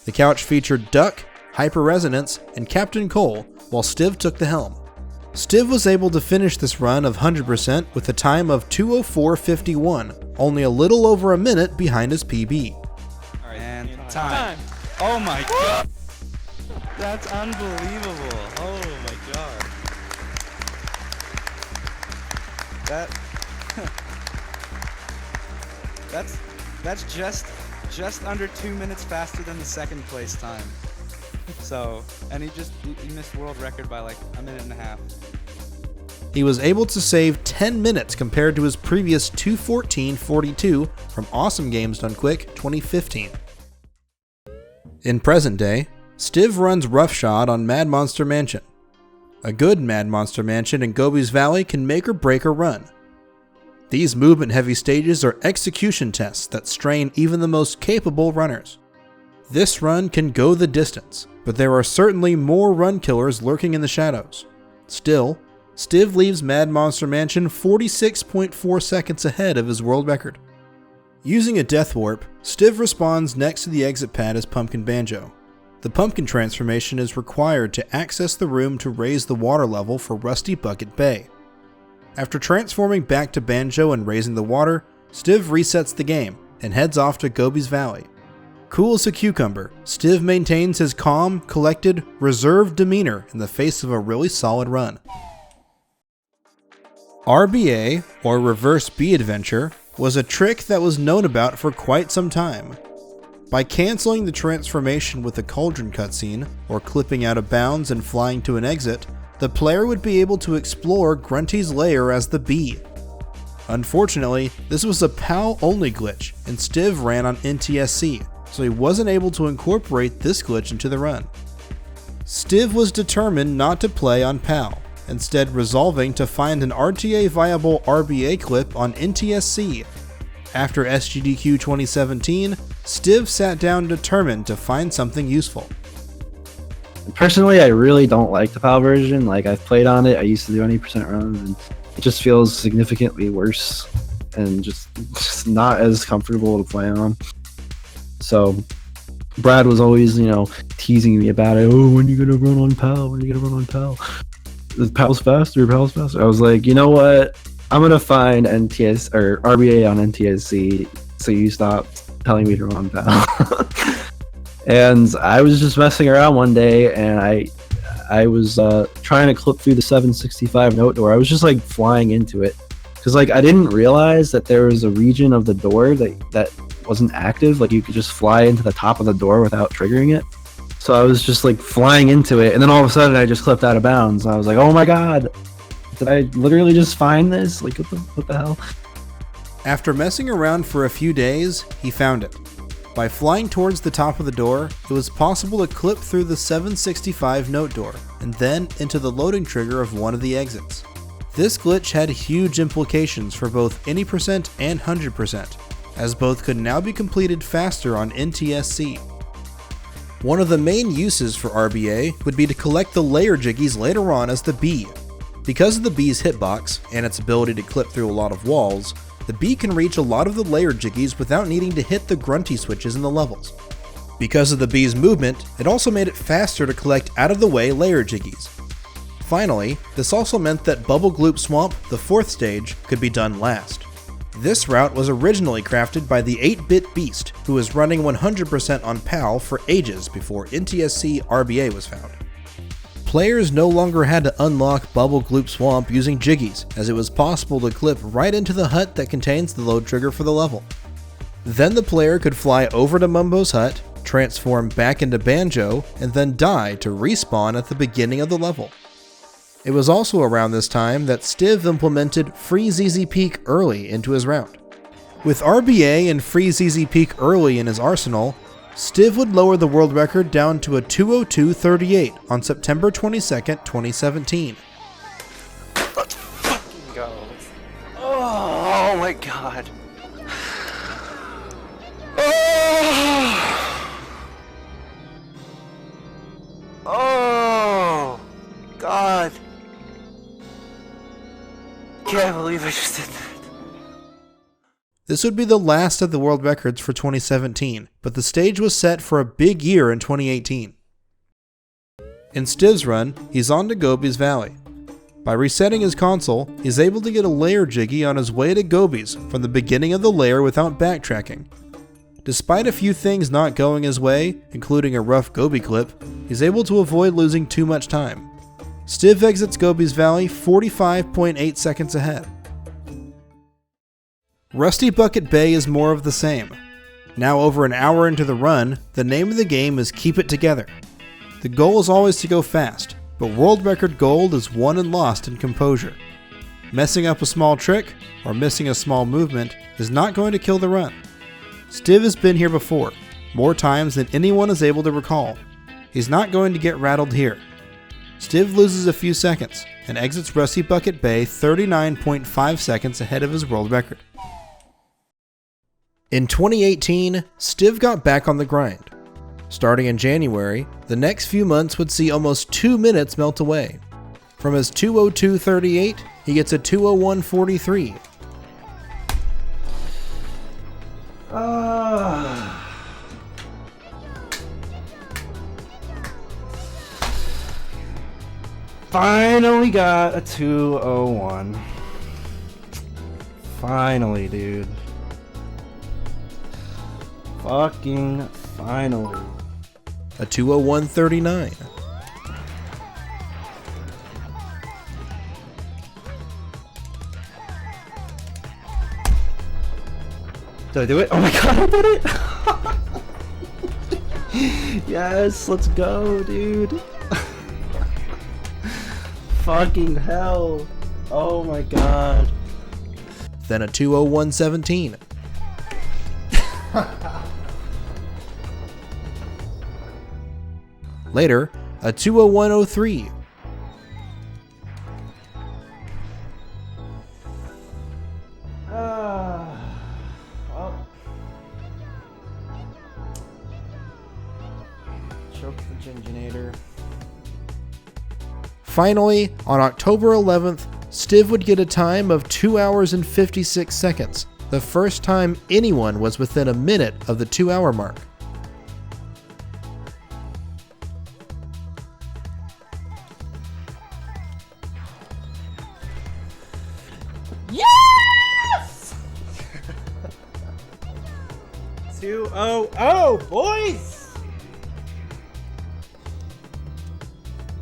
The couch featured Duck, HyperResonance, and Captain Cole, while Stiv took the helm. Stiv was able to finish this run of 100% with a time of 2:04:51, only a little over a minute behind his PB. And time. Oh my god. That's unbelievable. Oh my god. That's just under 2 minutes faster than the 2nd place time. So, and he missed world record by like a minute and a half. He was able to save 10 minutes compared to his previous 2:14:42 from Awesome Games Done Quick 2015. In present day, Stiv runs roughshod on Mad Monster Mansion. A good Mad Monster Mansion in GOBI'S Valley can make or break a run. These movement-heavy stages are execution tests that strain even the most capable runners. This run can go the distance, but there are certainly more run killers lurking in the shadows. Still, Stiv leaves Mad Monster Mansion 46.4 seconds ahead of his world record. Using a Death Warp, Stiv respawns next to the exit pad as Pumpkin Banjo. The Pumpkin transformation is required to access the room to raise the water level for Rusty Bucket Bay. After transforming back to Banjo and raising the water, Stiv resets the game and heads off to GOBI'S Valley. Cool as a cucumber, Stiv maintains his calm, collected, reserved demeanor in the face of a really solid run. RBA, or Reverse B Adventure, was a trick that was known about for quite some time. By canceling the transformation with a cauldron cutscene, or clipping out of bounds and flying to an exit, the player would be able to explore Grunty's lair as the bee. Unfortunately, this was a PAL-only glitch, and Stiv ran on NTSC, so he wasn't able to incorporate this glitch into the run. Stiv was determined not to play on PAL, instead resolving to find an RTA-viable RBA clip on NTSC. After SGDQ 2017, Stiv sat down determined to find something useful. Personally, I really don't like the PAL version. Like, I've played on it, I used to do 90% runs, and it just feels significantly worse and just not as comfortable to play on. So, Brad was always, teasing me about it. Oh, when are you gonna run on PAL? When are you gonna run on PAL? PAL's faster, PAL's faster. I was like, you know what? I'm gonna find NTS or RBA on NTSC, so you stop telling me to run PAL. And I was just messing around one day, and I was trying to clip through the 765 note door. I was just like flying into it, because like I didn't realize that there was a region of the door that wasn't active. Like you could just fly into the top of the door without triggering it. So I was just like flying into it, and then all of a sudden I just clipped out of bounds. And I was like, oh my god, did I literally just find this? Like what the hell? After messing around for a few days, he found it. By flying towards the top of the door, it was possible to clip through the 765 note door, and then into the loading trigger of one of the exits. This glitch had huge implications for both any percent and 100%, as both could now be completed faster on NTSC. One of the main uses for RBA would be to collect the layer jiggies later on as the bee. Because of the bee's hitbox, and its ability to clip through a lot of walls, the bee can reach a lot of the layer jiggies without needing to hit the grunty switches in the levels. Because of the bee's movement, it also made it faster to collect out-of-the-way layer jiggies. Finally, this also meant that Bubble Gloop Swamp, the 4th stage, could be done last. This route was originally crafted by the 8-bit Beast, who was running 100% on PAL for ages before NTSC RBA was found. Players no longer had to unlock Bubble Gloop Swamp using Jiggies, as it was possible to clip right into the hut that contains the load trigger for the level. Then the player could fly over to Mumbo's hut, transform back into Banjo, and then die to respawn at the beginning of the level. It was also around this time that Stiv implemented Free ZZ Peak early into his route. With RBA and Free ZZ Peak early in his arsenal, Stiv would lower the world record down to a 2:02:38 on September 22nd, 2017. Let's fucking go. Oh my god. Oh god. Can't believe I just did that. This would be the last of the world records for 2017, but the stage was set for a big year in 2018. In Stiv's run, he's on to GOBI'S Valley. By resetting his console, he's able to get a layer jiggy on his way to GOBI'S from the beginning of the layer without backtracking. Despite a few things not going his way, including a rough Gobi clip, he's able to avoid losing too much time. Stiv exits GOBI'S Valley 45.8 seconds ahead. Rusty Bucket Bay is more of the same. Now over an hour into the run, the name of the game is Keep It Together. The goal is always to go fast, but world record gold is won and lost in composure. Messing up a small trick, or missing a small movement, is not going to kill the run. Stiv has been here before, more times than anyone is able to recall. He's not going to get rattled here. Stiv loses a few seconds, and exits Rusty Bucket Bay 39.5 seconds ahead of his world record. In 2018, Stiv got back on the grind. Starting in January, the next few months would see almost 2 minutes melt away. From his 2:02:38, he gets a 2:01:43. Finally got a 2:01. Finally, dude. Fucking finally. A 2:01:39. Did I do it? Oh my god, I did it! Yes, let's go, dude. Fucking hell. Oh my god. Then a 20117. Later, a 20103. Well. Choke the Ginginator. Finally, on October 11th, Stiv would get a time of 2 hours and 56 seconds, the first time anyone was within a minute of the 2-hour mark. Yes! 200, boys!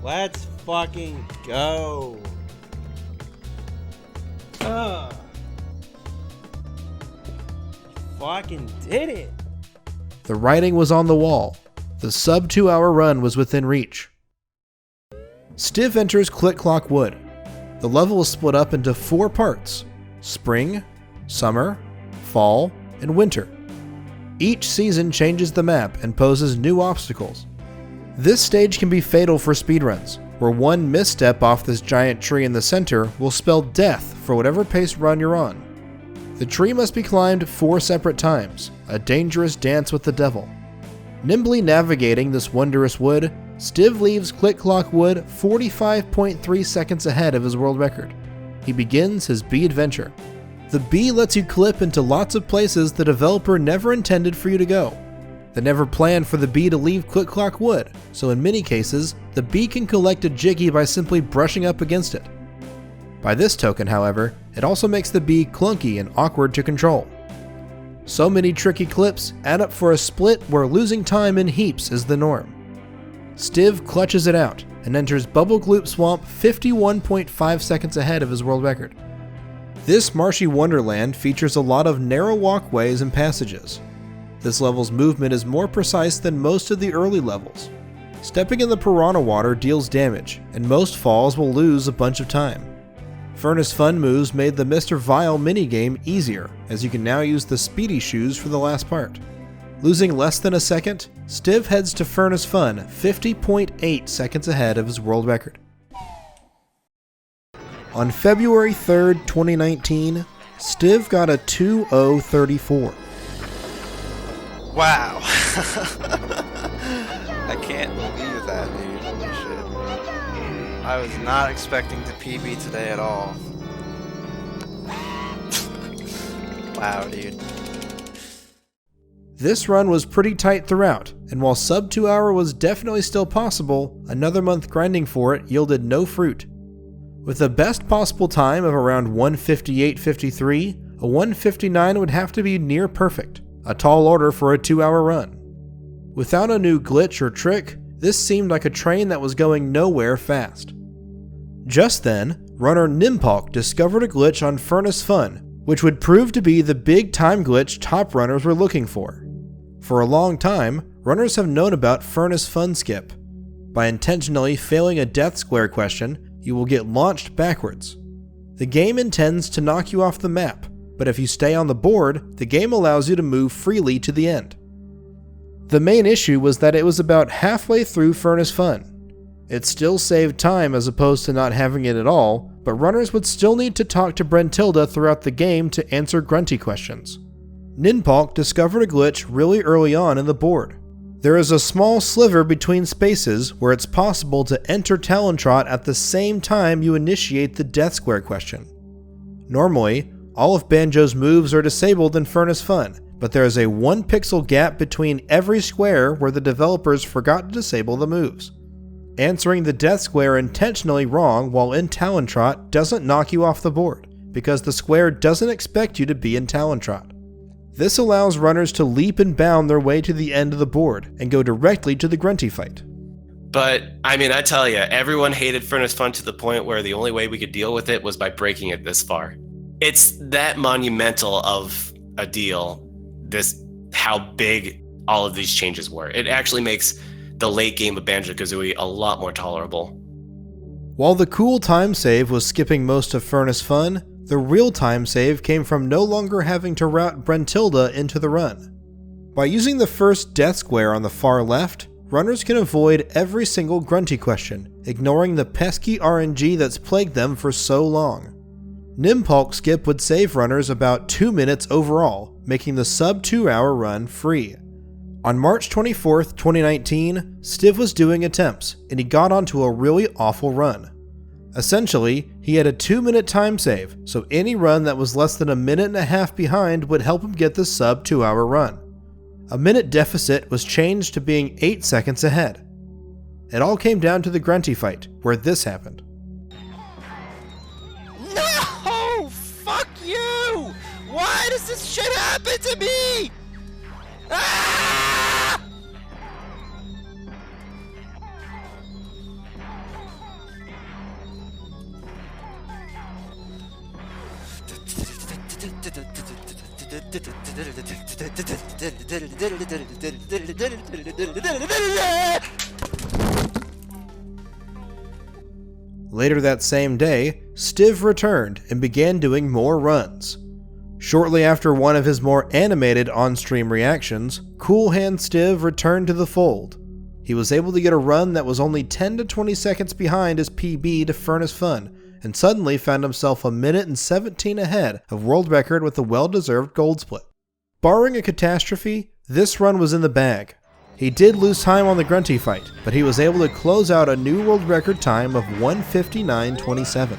Let's fucking go. Fucking did it. The writing was on the wall. The sub 2-hour run was within reach. Stiv enters Click Clock Wood. The level is split up into 4 parts: spring, summer, fall, and winter. Each season changes the map and poses new obstacles. This stage can be fatal for speedruns, where one misstep off this giant tree in the center will spell death for whatever pace run you're on. The tree must be climbed 4 separate times, a dangerous dance with the devil. Nimbly navigating this wondrous wood, Stiv leaves Click Clock Wood 45.3 seconds ahead of his world record. He begins his bee adventure. The bee lets you clip into lots of places the developer never intended for you to go. They never planned for the bee to leave Click Clock Wood, so in many cases, the bee can collect a Jiggy by simply brushing up against it. By this token, however, it also makes the bee clunky and awkward to control. So many tricky clips add up for a split where losing time in heaps is the norm. Stiv clutches it out and enters Bubble Gloop Swamp 51.5 seconds ahead of his world record. This marshy wonderland features a lot of narrow walkways and passages. This level's movement is more precise than most of the early levels. Stepping in the piranha water deals damage, and most falls will lose a bunch of time. Furnace Fun moves made the Mr. Vile minigame easier, as you can now use the speedy shoes for the last part. Losing less than a second, Stiv heads to Furnace Fun 50.8 seconds ahead of his world record. On February 3rd, 2019, Stiv got a 2:034. Wow. I can't believe that, dude. Holy shit. I was not expecting to PB today at all. Wow, dude. This run was pretty tight throughout, and while sub 2 hour was definitely still possible, another month grinding for it yielded no fruit. With the best possible time of around 1:58.53, a 1:59 would have to be near perfect, a tall order for a 2-hour run. Without a new glitch or trick, this seemed like a train that was going nowhere fast. Just then, runner Nimpalk discovered a glitch on Furnace Fun, which would prove to be the big time glitch top runners were looking for. For a long time, runners have known about Furnace Fun Skip. By intentionally failing a death square question, you will get launched backwards. The game intends to knock you off the map, but if you stay on the board, the game allows you to move freely to the end. The main issue was that it was about halfway through Furnace Fun. It still saved time as opposed to not having it at all, but runners would still need to talk to Brentilda throughout the game to answer grunty questions. Ninpalk discovered a glitch really early on in the board. There is a small sliver between spaces where it's possible to enter Talontrot at the same time you initiate the death square question. Normally, all of Banjo's moves are disabled in Furnace Fun, but there is a 1 pixel gap between every square where the developers forgot to disable the moves. Answering the death square intentionally wrong while in Talontrot doesn't knock you off the board, because the square doesn't expect you to be in Talontrot. This allows runners to leap and bound their way to the end of the board and go directly to the grunty fight. But, I mean, I tell you, everyone hated Furnace Fun to the point where the only way we could deal with it was by breaking it this far. It's that monumental of a deal how big all of these changes were. It actually makes the late game of Banjo-Kazooie a lot more tolerable. While the cool time save was skipping most of Furnace Fun, the real time save came from no longer having to route Brentilda into the run. By using the first death square on the far left, runners can avoid every single Grunty question, ignoring the pesky RNG that's plagued them for so long. Nimpulk skip would save runners about 2 minutes overall, making the sub 2 hour run free. On March 24th, 2019, Stiv was doing attempts, and he got onto a really awful run. Essentially, he had a 2-minute time save, so any run that was less than a minute and a half behind would help him get the sub 2 hour run. A minute deficit was changed to being 8 seconds ahead. It all came down to the Grunty fight, where this happened. No! Fuck you! Why does this shit happen to me? Ah! Later that same day, Stiv returned and began doing more runs. Shortly after one of his more animated on-stream reactions, Cool Hand Stiv returned to the fold. He was able to get a run that was only 10 to 20 seconds behind his PB to Furnace Fun, and suddenly found himself a minute and 17 ahead of world record with a well-deserved gold split. Barring a catastrophe, this run was in the bag. He did lose time on the Grunty fight, but he was able to close out a new world record time of 1:59.27.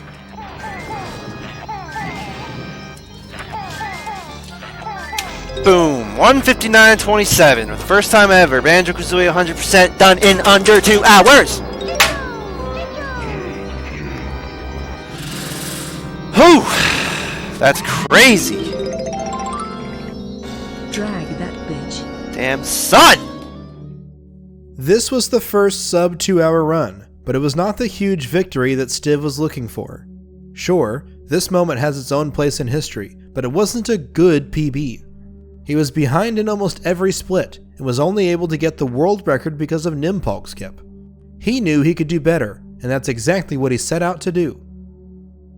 Boom! 1:59.27. For the first time ever, Banjo-Kazooie 100% done in under 2 hours! Whew! That's crazy! Drag that bitch. Damn son! This was the first sub 2 hour run, but it was not the huge victory that Stiv was looking for. Sure, this moment has its own place in history, but it wasn't a good PB. He was behind in almost every split, and was only able to get the world record because of Nimpulk skip. He knew he could do better, and that's exactly what he set out to do.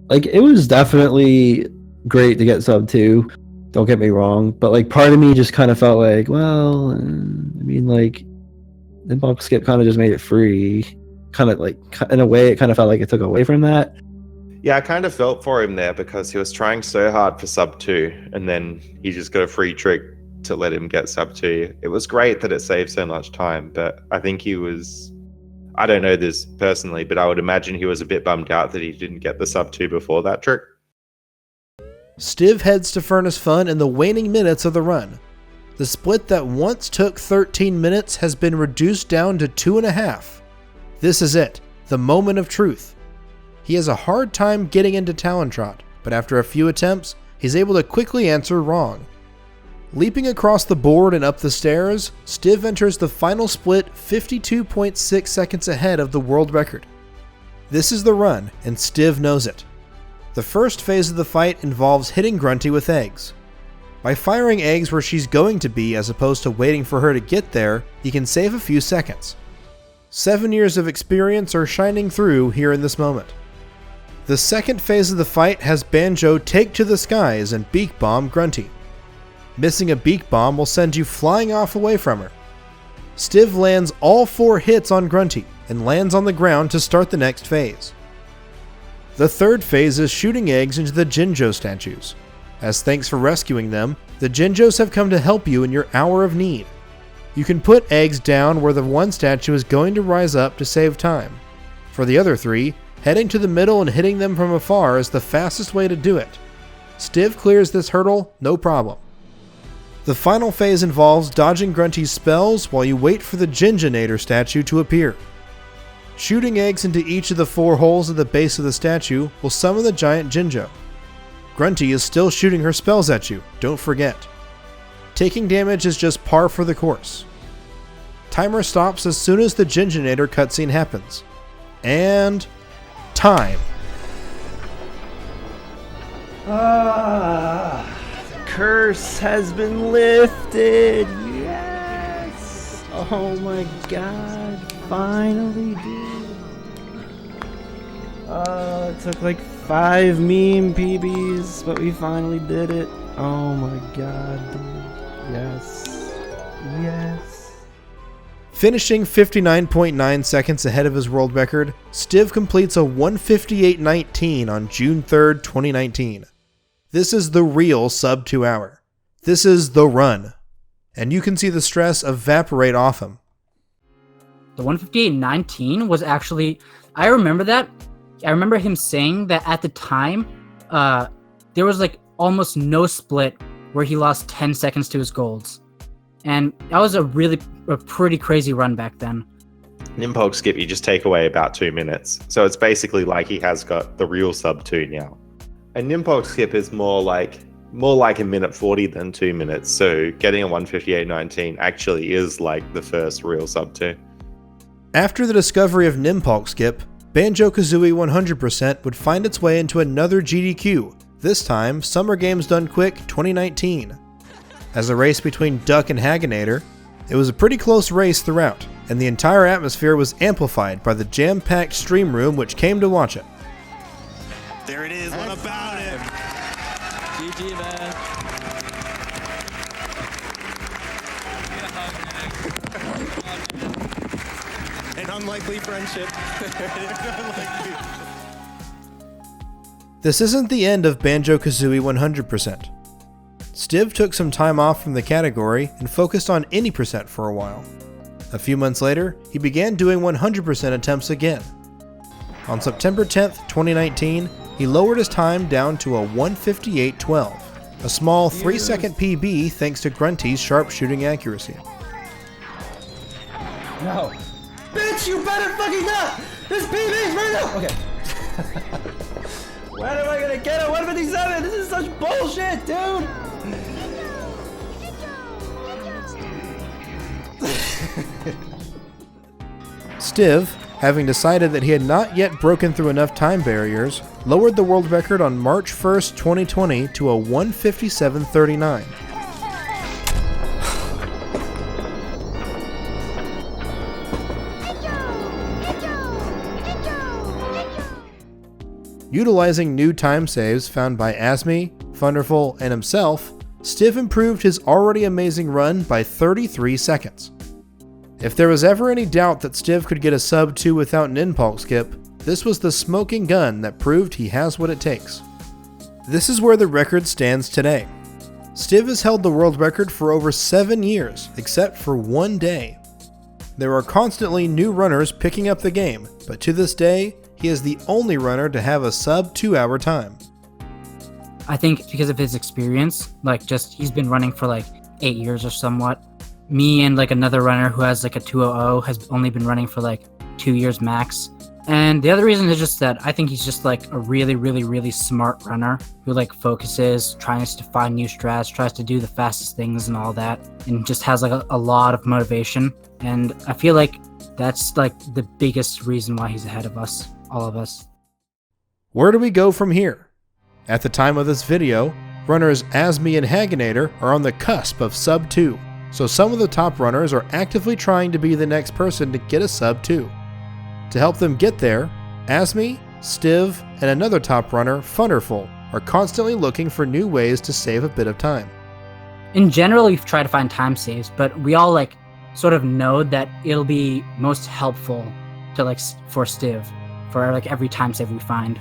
Like, it was definitely great to get sub 2, don't get me wrong, but like part of me just kind of felt like, well, I mean, like, Nimpulk skip kind of just made it free. Kind of like, in a way, it kind of felt like it took away from that. Yeah, I kind of felt for him there because he was trying so hard for sub 2, and then he just got a free trick to let him get sub 2. It was great that it saved so much time, but I think he was... I don't know this personally, but I would imagine he was a bit bummed out that he didn't get the sub 2 before that trick. Stiv heads to Furnace Fun in the waning minutes of the run. The split that once took 13 minutes has been reduced down to 2.5. This is it, the moment of truth. He has a hard time getting into Talon Trot, but after a few attempts, he's able to quickly answer wrong. Leaping across the board and up the stairs, Stiv enters the final split 52.6 seconds ahead of the world record. This is the run, and Stiv knows it. The first phase of the fight involves hitting Grunty with eggs. By firing eggs where she's going to be as opposed to waiting for her to get there, he can save a few seconds. 7 years of experience are shining through here in this moment. The second phase of the fight has Banjo take to the skies and beak bomb Grunty. Missing a beak bomb will send you flying off away from her. Stiv lands all 4 hits on Grunty and lands on the ground to start the next phase. The third phase is shooting eggs into the Jinjo statues. As thanks for rescuing them, the Jinjos have come to help you in your hour of need. You can put eggs down where the one statue is going to rise up to save time. For the other 3, heading to the middle and hitting them from afar is the fastest way to do it. Stiv clears this hurdle, no problem. The final phase involves dodging Grunty's spells while you wait for the Jinjonator statue to appear. Shooting eggs into each of the 4 holes at the base of the statue will summon the giant Jinjo. Grunty is still shooting her spells at you, don't forget. Taking damage is just par for the course. Timer stops as soon as the Jinjonator cutscene happens. And... time. curse has been lifted. Yes. Oh my god. Finally, dude. It took like 5 meme PBs, but we finally did it. Oh my god, dude. Yes. Yes. Finishing 59.9 seconds ahead of his world record, Stiv completes a 158.19 on June 3rd, 2019. This is the real sub 2 hour. This is the run. And you can see the stress evaporate off him. The 158.19 was actually, I remember that. I remember him saying that at the time, there was like almost no split where he lost 10 seconds to his golds. And that was a pretty crazy run back then. Nimpulse skip, you just take away about 2 minutes. So it's basically like he has got the real sub 2 now. And Nimpulse skip is more like a minute 40 than 2 minutes. So getting a 158.19 actually is like the first real sub 2. After the discovery of Nimpulse skip, Banjo-Kazooie 100% would find its way into another GDQ, this time Summer Games Done Quick 2019. As a race between Duck and Hagginator, it was a pretty close race throughout, and the entire atmosphere was amplified by the jam-packed stream room which came to watch it. There it is, what about it? GG, man. An unlikely friendship. This isn't the end of Banjo-Kazooie 100%. Stiv took some time off from the category and focused on any percent for a while. A few months later, he began doing 100% attempts again. On September 10th, 2019, he lowered his time down to a 158.12, a small 3-second PB thanks to Grunty's sharpshooting accuracy. No. Bitch, you better fucking not! This PB's right now! Okay. When am I gonna get a 157? This is such bullshit, dude! Stiv, having decided that he had not yet broken through enough time barriers, lowered the world record on March 1st, 2020 to a 157.39. Utilizing new time saves found by Azmi, Thunderful, and himself, Stiv improved his already amazing run by 33 seconds. If there was ever any doubt that Stiv could get a sub 2 without an Nimpulse skip, this was the smoking gun that proved he has what it takes. This is where the record stands today. Stiv has held the world record for over 7 years, except for 1 day. There are constantly new runners picking up the game, but to this day, he is the only runner to have a sub 2 hour time. I think because of his experience, like just he's been running for like 8 years or somewhat. Me and like another runner who has like a 200 has only been running for like 2 years max. And the other reason is just that I think he's just like a really smart runner who like focuses, tries to find new strats, tries to do the fastest things and all that, and just has like a lot of motivation. And I feel like that's like the biggest reason why he's ahead of us, all of us. Where do we go from here? At the time of this video, runners Azmi and Hagginator are on the cusp of sub 2, so some of the top runners are actively trying to be the next person to get a sub 2. To help them get there, Azmi, Stiv, and another top runner, Thunderful, are constantly looking for new ways to save a bit of time. In general, we've tried to find time saves, but we all like sort of know that it'll be most helpful to like for Stiv for like every time save we find.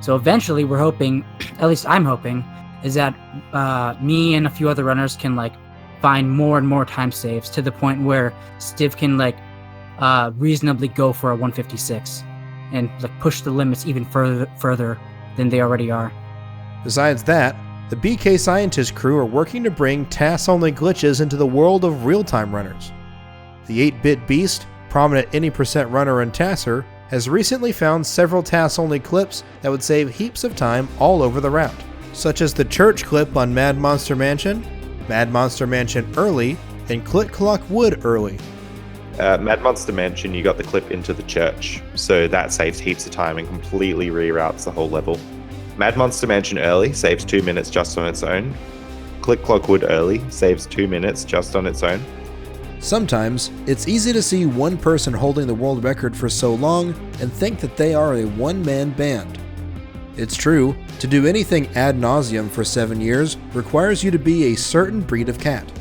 So eventually we're hoping, at least I'm hoping, is that me and a few other runners can like find more and more time saves to the point where Stiv can like reasonably go for a 156 and like push the limits even further than they already are. Besides that, the BK Scientist crew are working to bring TAS-only glitches into the world of real-time runners. The 8-bit beast, prominent any percent runner and TASer, has recently found several TAS-only clips that would save heaps of time all over the route, such as the church clip on Mad Monster Mansion Early, and Click Clock Wood Early. Mad Monster Mansion, you got the clip into the church, so that saves heaps of time and completely reroutes the whole level. Mad Monster Mansion Early saves 2 minutes just on its own. Click Clock Wood early saves 2 minutes just on its own. Sometimes, it's easy to see one person holding the world record for so long and think that they are a one-man band. It's true, to do anything ad nauseum for 7 years requires you to be a certain breed of cat.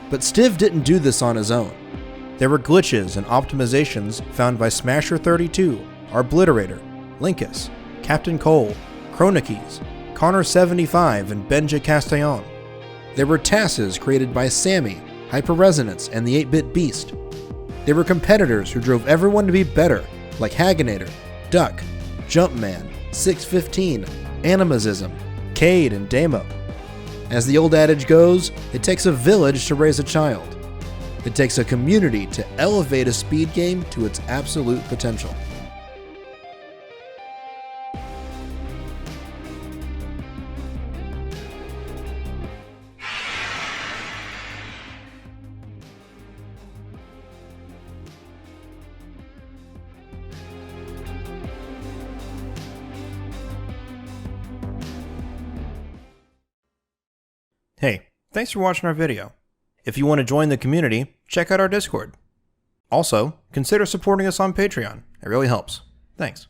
But Stiv didn't do this on his own. There were glitches and optimizations found by Smasher32, ARBLITERATOR, Linkus, Captain Cole, CHRONO, Connor75, and Benja Castellon. There were TASes created by Sammy, HyperResonance, and the 8-Bit Beast. There were competitors who drove everyone to be better, like HAGGINA, Duck, Jumpman, 615, Animasism, Cade, and Damo. As the old adage goes, it takes a village to raise a child. It takes a community to elevate a speed game to its absolute potential. Hey, thanks for watching our video. If you want to join the community, check out our Discord. Also, consider supporting us on Patreon. It really helps. Thanks.